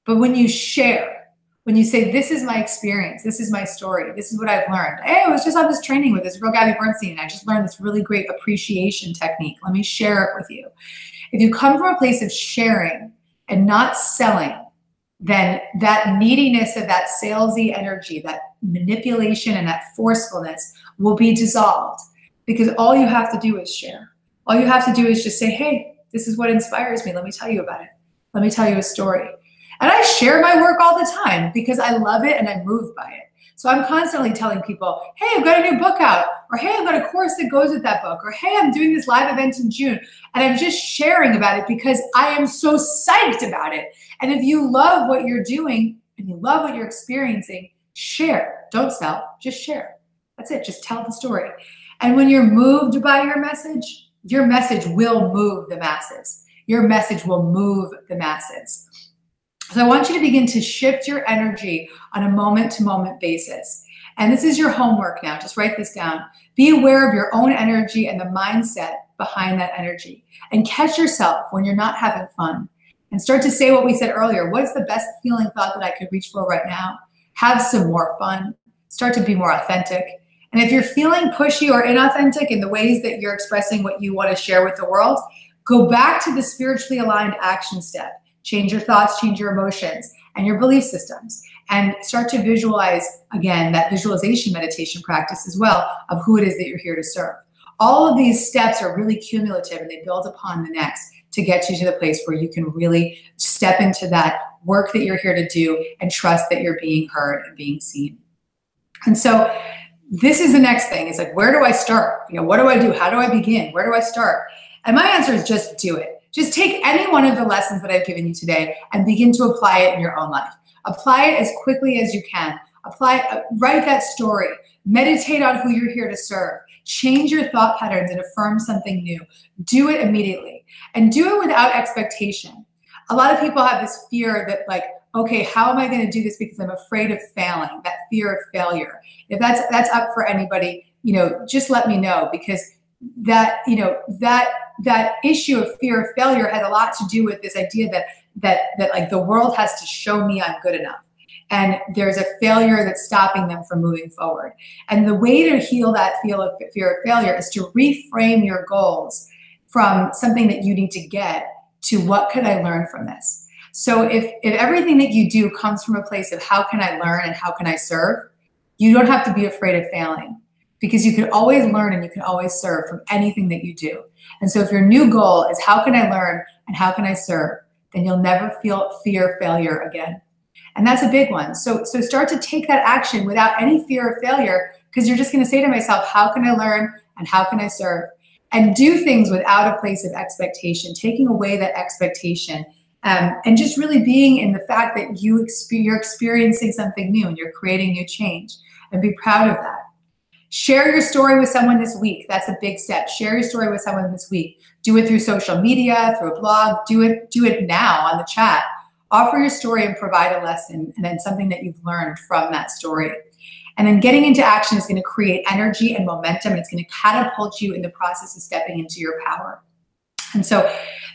But when you share, when you say, this is my experience, this is my story, this is what I've learned. Hey, I was just on this training with this girl, Gabby Bernstein, and I just learned this really great appreciation technique. Let me share it with you. If you come from a place of sharing and not selling, then that neediness of that salesy energy, that manipulation and that forcefulness will be dissolved, because all you have to do is share. All you have to do is just say, hey, this is what inspires me. Let me tell you about it. Let me tell you a story. And I share my work all the time because I love it and I'm moved by it. So I'm constantly telling people, hey, I've got a new book out, or hey, I've got a course that goes with that book, or hey, I'm doing this live event in June. And I'm just sharing about it because I am so psyched about it. And if you love what you're doing and you love what you're experiencing, share. Don't sell, just share. That's it, just tell the story. And when you're moved by your message will move the masses. Your message will move the masses. So I want you to begin to shift your energy on a moment-to-moment basis. And this is your homework now. Just write this down. Be aware of your own energy and the mindset behind that energy. And catch yourself when you're not having fun. And start to say what we said earlier. What's the best feeling thought that I could reach for right now? Have some more fun. Start to be more authentic. And if you're feeling pushy or inauthentic in the ways that you're expressing what you want to share with the world, go back to the spiritually aligned action step. Change your thoughts, change your emotions, and your belief systems. And start to visualize, again, that visualization meditation practice as well of who it is that you're here to serve. All of these steps are really cumulative, and they build upon the next to get you to the place where you can really step into that work that you're here to do and trust that you're being heard and being seen. And so this is the next thing. It's like, where do I start? What do I do? How do I begin? Where do I start? And my answer is just do it. Just take any one of the lessons that I've given you today and begin to apply it in your own life. Apply it as quickly as you can. Write that story. Meditate on who you're here to serve. Change your thought patterns and affirm something new. Do it immediately. And do it without expectation. A lot of people have this fear that, like, okay, how am I going to do this because I'm afraid of failing, that fear of failure. If that's up for anybody, just let me know, because that issue of fear of failure has a lot to do with this idea that like the world has to show me I'm good enough. And there's a failure that's stopping them from moving forward. And the way to heal that fear of failure is to reframe your goals from something that you need to get to what could I learn from this? So if everything that you do comes from a place of how can I learn and how can I serve, you don't have to be afraid of failing, because you can always learn and you can always serve from anything that you do. And so if your new goal is how can I learn and how can I serve, then you'll never fear failure again. And that's a big one. So start to take that action without any fear of failure, because you're just going to say to myself, how can I learn and how can I serve? And do things without a place of expectation, taking away that expectation, and just really being in the fact that you're experiencing something new and you're creating new change, and be proud of that. Share your story with someone this week. That's a big step. Share your story with someone this week. Do it through social media, through a blog. Do it now on the chat. Offer your story and provide a lesson and then something that you've learned from that story. And then getting into action is going to create energy and momentum. It's going to catapult you in the process of stepping into your power. And so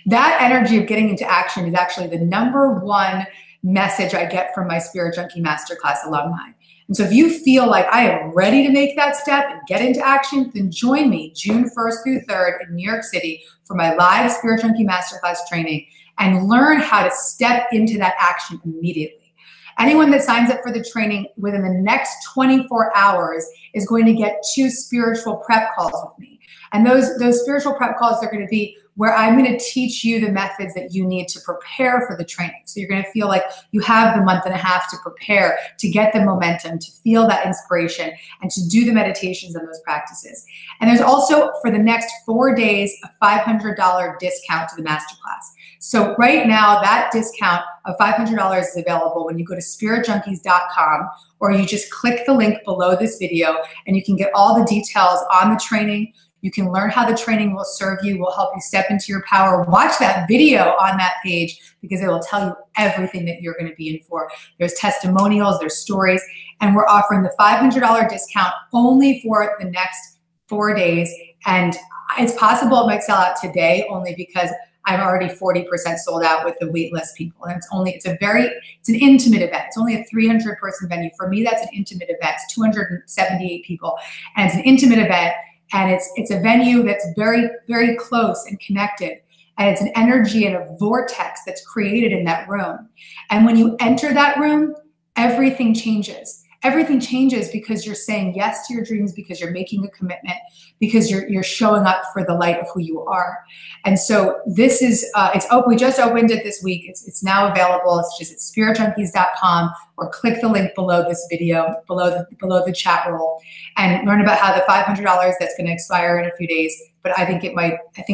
that energy of getting into action is actually the #1 message I get from my Spirit Junkie Masterclass alumni. And so if you feel like I am ready to make that step and get into action, then join me June 1st through 3rd in New York City for my live Spirit Junkie Masterclass training, and learn how to step into that action immediately. Anyone that signs up for the training within the next 24 hours is going to get 2 spiritual prep calls with me. And those spiritual prep calls are going to be where I'm going to teach you the methods that you need to prepare for the training. So you're going to feel like you have the month and a half to prepare, to get the momentum, to feel that inspiration, and to do the meditations and those practices. And there's also, for the next 4 days, a $500 discount to the masterclass. So right now, that discount of $500 is available when you go to spiritjunkies.com, or you just click the link below this video, and you can get all the details on the training. You can learn how the training will serve you, will help you step into your power. Watch that video on that page, because it will tell you everything that you're going to be in for. There's testimonials, there's stories, and we're offering the $500 discount only for the next 4 days. And it's possible it might sell out today, only because I'm already 40% sold out with the waitlist people. And it's an intimate event. It's only a 300-person venue. For me, that's an intimate event. It's 278 people, and it's an intimate event. And it's a venue that's very, very close and connected. And it's an energy and a vortex that's created in that room. And when you enter that room, everything changes. Everything changes because you're saying yes to your dreams, because you're making a commitment, because you're showing up for the light of who you are. And so this is, it's open. We just opened it this week. It's now available. It's just at spiritjunkies.com, or click the link below this video, below the chat roll, and learn about how the $500 that's going to expire in a few days. But I think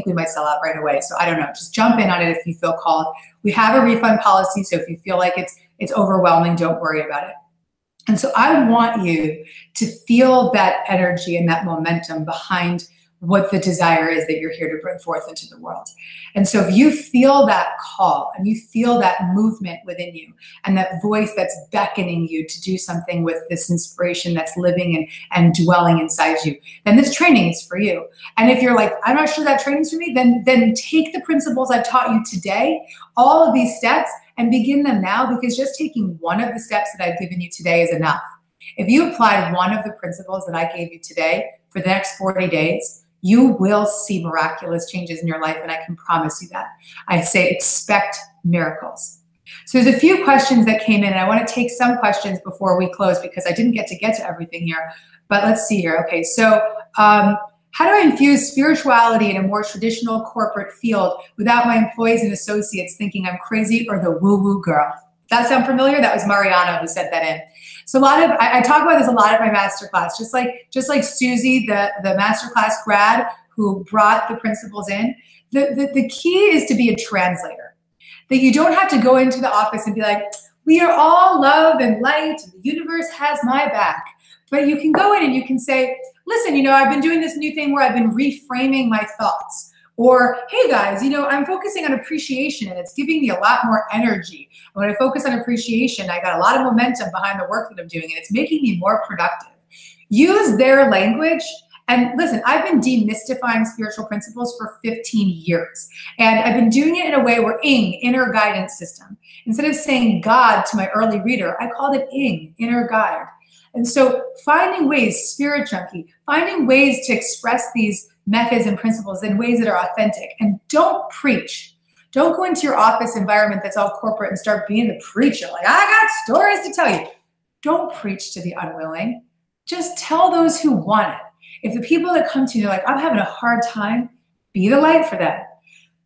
we might sell out right away. So I don't know. Just jump in on it if you feel called. We have a refund policy, so if you feel like it's overwhelming, don't worry about it. And so I want you to feel that energy and that momentum behind what the desire is that you're here to bring forth into the world. And so if you feel that call and you feel that movement within you and that voice that's beckoning you to do something with this inspiration that's living and dwelling inside you, then this training is for you. And if you're like, I'm not sure that training's for me, then take the principles I've taught you today, all of these steps, and begin them now, because just taking one of the steps that I've given you today is enough. If you applied one of the principles that I gave you today for the next 40 days, you will see miraculous changes in your life, and I can promise you that. I say expect miracles. So there's a few questions that came in, and I want to take some questions before we close because I didn't get to everything here. But let's see here. Okay, so how do I infuse spirituality in a more traditional corporate field without my employees and associates thinking I'm crazy or the woo-woo girl? Does that sound familiar? That was Mariana who sent that in. So I talk about this a lot at my masterclass, just like Susie, the masterclass grad who brought the principles in. The key is to be a translator. That you don't have to go into the office and be like, we are all love and light, and the universe has my back. But you can go in and you can say, listen, I've been doing this new thing where I've been reframing my thoughts. Or, hey guys, I'm focusing on appreciation and it's giving me a lot more energy. And when I focus on appreciation, I got a lot of momentum behind the work that I'm doing and it's making me more productive. Use their language. And listen, I've been demystifying spiritual principles for 15 years. And I've been doing it in a way where inner guidance system. Instead of saying God to my early reader, I called it inner guide. And so finding ways, Spirit Junkie, finding ways to express these methods and principles in ways that are authentic. And don't preach. Don't go into your office environment that's all corporate and start being the preacher. Like, I got stories to tell you. Don't preach to the unwilling. Just tell those who want it. If the people that come to you are like, I'm having a hard time, be the light for them.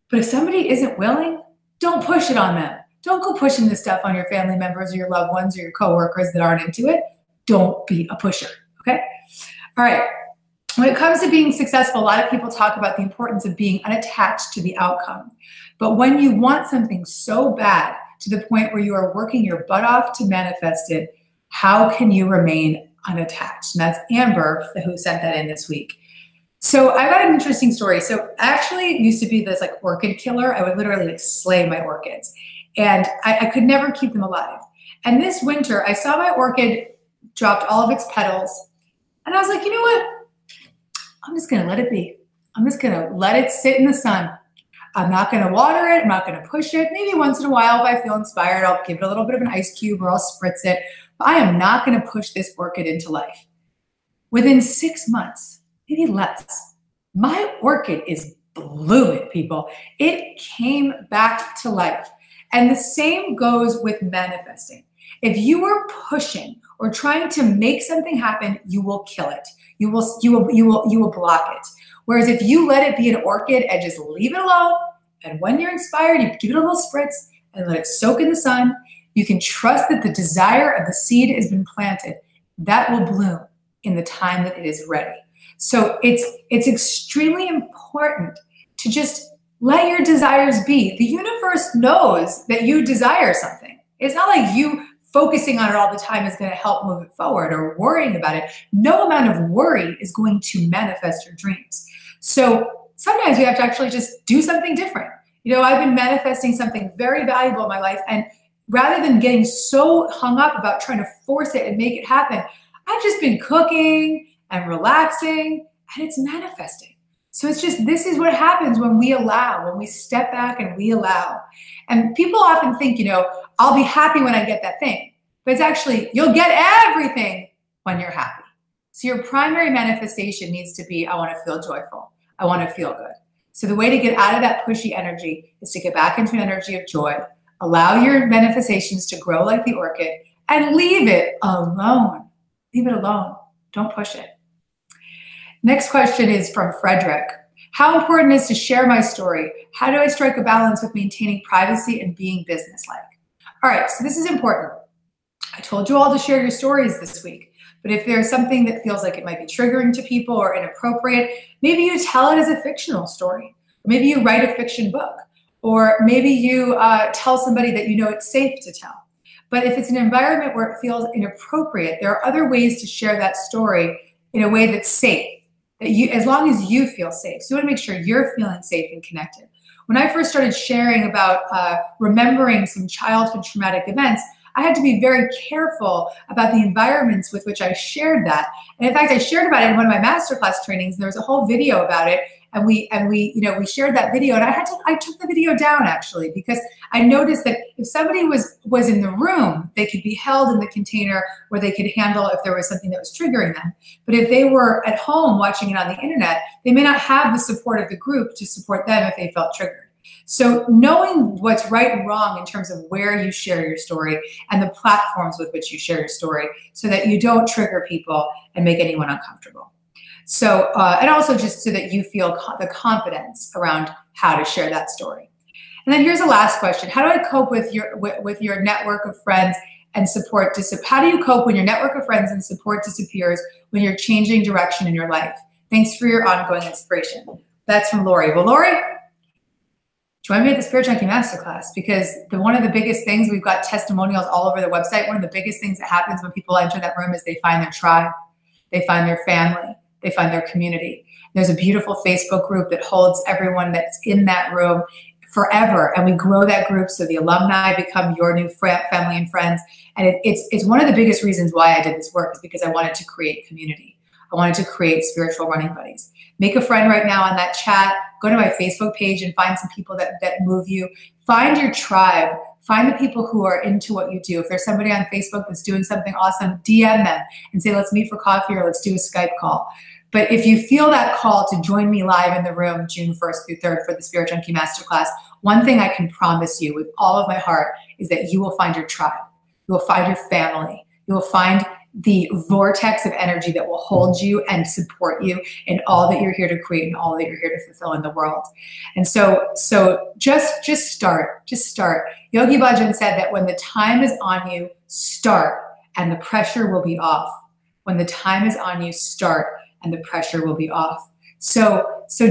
But if somebody isn't willing, don't push it on them. Don't go pushing this stuff on your family members or your loved ones or your coworkers that aren't into it. Don't be a pusher, okay? All right. When it comes to being successful, a lot of people talk about the importance of being unattached to the outcome. But when you want something so bad to the point where you are working your butt off to manifest it, how can you remain unattached? And that's Amber who sent that in this week. So I've got an interesting story. So I actually used to be this orchid killer. I would literally slay my orchids. And I could never keep them alive. And this winter, I saw my orchid dropped all of its petals. And I was like, you know what? I'm just gonna let it be. I'm just gonna let it sit in the sun. I'm not gonna water it, I'm not gonna push it. Maybe once in a while, if I feel inspired, I'll give it a little bit of an ice cube or I'll spritz it. But I am not gonna push this orchid into life. Within 6 months, maybe less, my orchid is blooming, people. It came back to life. And the same goes with manifesting. If you are pushing or trying to make something happen, you will kill it. You will block it. Whereas if you let it be an orchid and just leave it alone, and when you're inspired, you give it a little spritz and let it soak in the sun, you can trust that the desire of the seed has been planted. That will bloom in the time that it is ready. So it's extremely important to just let your desires be. The universe knows that you desire something. It's not like you focusing on it all the time is going to help move it forward or worrying about it. No amount of worry is going to manifest your dreams. So sometimes we have to actually just do something different. I've been manifesting something very valuable in my life, and rather than getting so hung up about trying to force it and make it happen, I've just been cooking and relaxing, and it's manifesting. So it's just, this is what happens when we allow, when we step back and we allow. And people often think, I'll be happy when I get that thing. But it's actually, you'll get everything when you're happy. So your primary manifestation needs to be, I want to feel joyful. I want to feel good. So the way to get out of that pushy energy is to get back into an energy of joy. Allow your manifestations to grow like the orchid and leave it alone. Leave it alone. Don't push it. Next question is from Frederick. How important is to share my story? How do I strike a balance with maintaining privacy and being businesslike? All right, so this is important. I told you all to share your stories this week, but if there's something that feels like it might be triggering to people or inappropriate, maybe you tell it as a fictional story. Or maybe you write a fiction book, or maybe you tell somebody that it's safe to tell. But if it's an environment where it feels inappropriate, there are other ways to share that story in a way that's safe, that you, as long as you feel safe. So you want to make sure you're feeling safe and connected. When I first started sharing about remembering some childhood traumatic events, I had to be very careful about the environments with which I shared that. And in fact, I shared about it in one of my masterclass trainings. There was a whole video about it, and we shared that video. And I took the video down actually, because I noticed that if somebody was in the room, they could be held in the container where they could handle if there was something that was triggering them. But if they were at home watching it on the internet, they may not have the support of the group to support them if they felt triggered. So knowing what's right and wrong in terms of where you share your story and the platforms with which you share your story, so that you don't trigger people and make anyone uncomfortable. So, and also just so that you feel the confidence around how to share that story. And then here's the last question. How do I cope with your network of friends and support? How do you cope when your network of friends and support disappears when you're changing direction in your life? Thanks for your ongoing inspiration. That's from Lori. Well, Lori, join me at the Spirit Junkie Masterclass, because one of the biggest things, we've got testimonials all over the website. One of the biggest things that happens when people enter that room is they find their tribe, they find their family, they find their community. There's a beautiful Facebook group that holds everyone that's in that room forever, and we grow that group so the alumni become your new family and friends. And it's one of the biggest reasons why I did this work, is because I wanted to create community. I wanted to create spiritual running buddies. Make a friend right now on that chat. Go to my Facebook page and find some people that move you. Find your tribe. Find the people who are into what you do. If there's somebody on Facebook that's doing something awesome, DM them and say, let's meet for coffee or let's do a Skype call. But if you feel that call to join me live in the room June 1st through 3rd for the Spirit Junkie Masterclass, one thing I can promise you with all of my heart is that you will find your tribe. You will find your family. You will find the vortex of energy that will hold you and support you in all that you're here to create and all that you're here to fulfill in the world. And so just start. Yogi Bhajan said that when the time is on you, start, and the pressure will be off. When the time is on you, start, and the pressure will be off. So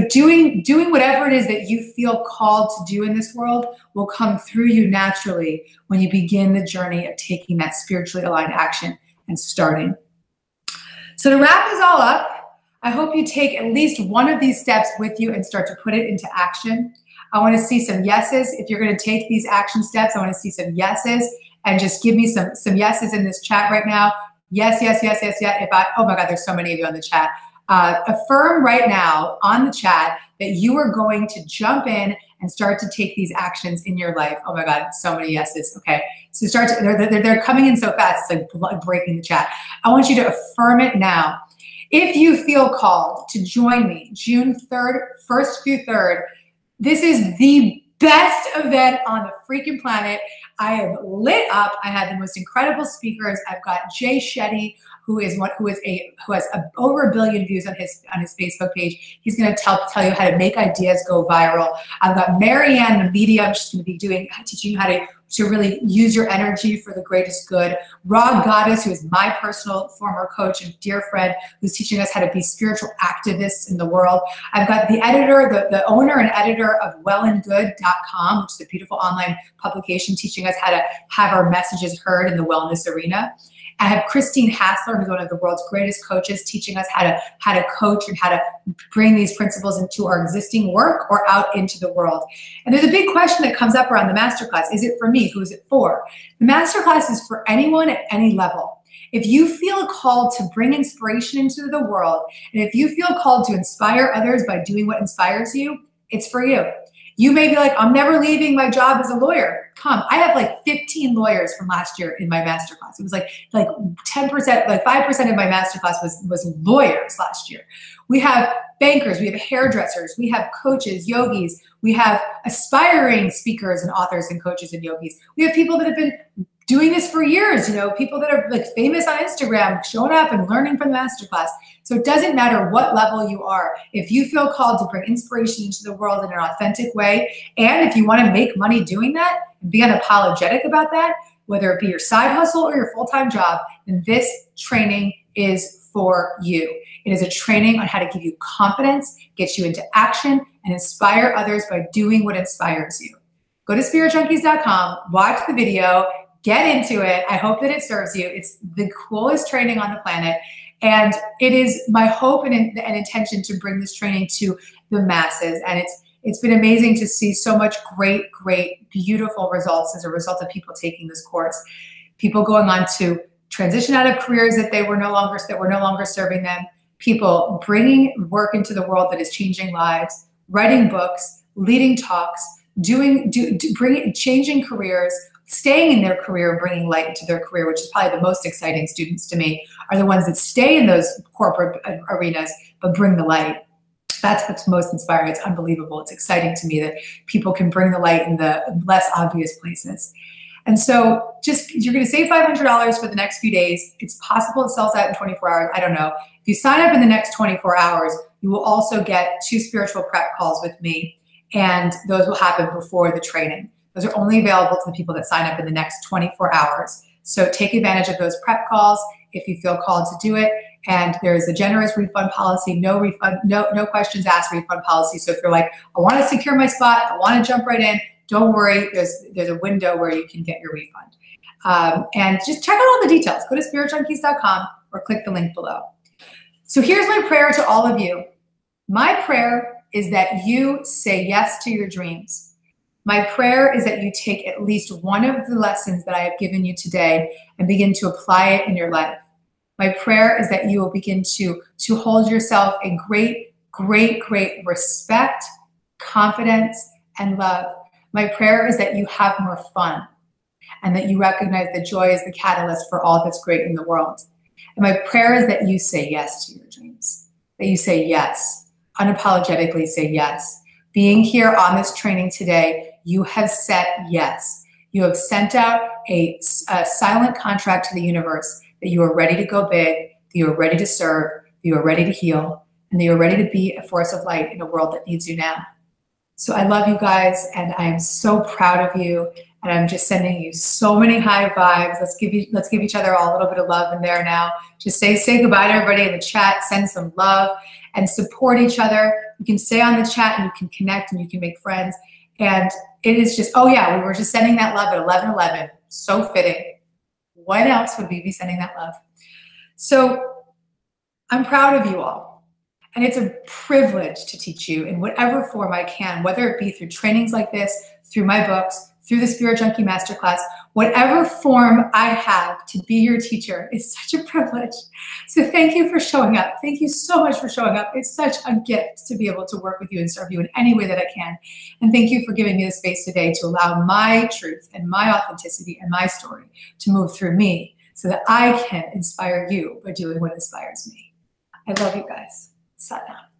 doing whatever it is that you feel called to do in this world will come through you naturally when you begin the journey of taking that spiritually aligned action and starting. So to wrap this all up, I hope you take at least one of these steps with you and start to put it into action. I want to see some yeses. If you're going to take these action steps, I want to see some yeses, and just give me some yeses in this chat right now. Yes, yes, yes, yes, yes. Oh my God, there's so many of you on the chat. Affirm right now on the chat that you are going to jump in and start to take these actions in your life. Oh my God, so many yeses. Okay, so they're coming in so fast, it's like breaking the chat. I want you to affirm it now. If you feel called to join me June 1st through 3rd, this is the best event on the freaking planet. I am lit up. I have the most incredible speakers. I've got Jay Shetty, who has over 1 billion views on his Facebook page. He's going to tell you how to make ideas go viral. I've got Marianne, the medium. She's going to be teaching you how to really use your energy for the greatest good. Raw Goddess, who is my personal former coach and dear friend, who's teaching us how to be spiritual activists in the world. I've got the editor, the owner and editor of wellandgood.com, which is a beautiful online publication teaching us how to have our messages heard in the wellness arena. I have Christine Hassler, who's one of the world's greatest coaches, teaching us how to coach and how to bring these principles into our existing work or out into the world. And there's a big question that comes up around the masterclass. Is it for me? Who is it for? The masterclass is for anyone at any level. If you feel called to bring inspiration into the world, and if you feel called to inspire others by doing what inspires you, it's for you. You may be like, I'm never leaving my job as a lawyer. Come, I have like 15 lawyers from last year in my masterclass. It was like 10%, like 5% of my masterclass was lawyers last year. We have bankers, we have hairdressers, we have coaches, yogis, we have aspiring speakers and authors and coaches and yogis. We have people that have been doing this for years, people that are like famous on Instagram, showing up and learning from the masterclass. So it doesn't matter what level you are. If you feel called to bring inspiration into the world in an authentic way, and if you want to make money doing that and be unapologetic about that, whether it be your side hustle or your full-time job, then this training is for you. It is a training on how to give you confidence, get you into action, and inspire others by doing what inspires you. Go to spiritjunkies.com, watch the video, get into it. I hope that it serves you. It's the coolest training on the planet. And it is my hope and intention to bring this training to the masses. And it's been amazing to see so much great, beautiful results as a result of people taking this course. People going on to transition out of careers that were no longer serving them. People bringing work into the world that is changing lives, writing books, leading talks, changing careers, staying in their career and bringing light into their career, which is probably the most exciting students to me, are the ones that stay in those corporate arenas but bring the light. That's what's most inspiring. It's unbelievable. It's exciting to me that people can bring the light in the less obvious places. And so you're going to save $500 for the next few days. It's possible it sells out in 24 hours. I don't know. If you sign up in the next 24 hours, you will also get 2 spiritual prep calls with me, and those will happen before the training. Those are only available to the people that sign up in the next 24 hours. So take advantage of those prep calls if you feel called to do it. And there's a generous refund policy, no questions asked refund policy. So if you're like, I want to secure my spot, I want to jump right in, don't worry. There's a window where you can get your refund. And just check out all the details. Go to spiritjunkies.com or click the link below. So here's my prayer to all of you. My prayer is that you say yes to your dreams. My prayer is that you take at least one of the lessons that I have given you today and begin to apply it in your life. My prayer is that you will begin to hold yourself in great respect, confidence, and love. My prayer is that you have more fun and that you recognize that joy is the catalyst for all that's great in the world. And my prayer is that you say yes to your dreams, that you say yes, unapologetically say yes. Being here on this training today, you have said yes. You have sent out a silent contract to the universe that you are ready to go big, that you are ready to serve, that you are ready to heal, and that you are ready to be a force of light in a world that needs you now. So I love you guys, and I am so proud of you, and I'm just sending you so many high vibes. Let's give each other all a little bit of love in there now. Just say goodbye to everybody in the chat, send some love, and support each other. You can stay on the chat, and you can connect, and you can make friends. And it is just, oh yeah, we were just sending that love at 11:11. So fitting. When else would we be sending that love? So I'm proud of you all. And it's a privilege to teach you in whatever form I can, whether it be through trainings like this, through my books, through the Spirit Junkie Masterclass, whatever form I have to be your teacher is such a privilege. So thank you for showing up. Thank you so much for showing up. It's such a gift to be able to work with you and serve you in any way that I can. And thank you for giving me the space today to allow my truth and my authenticity and my story to move through me so that I can inspire you by doing what inspires me. I love you guys. Satnam.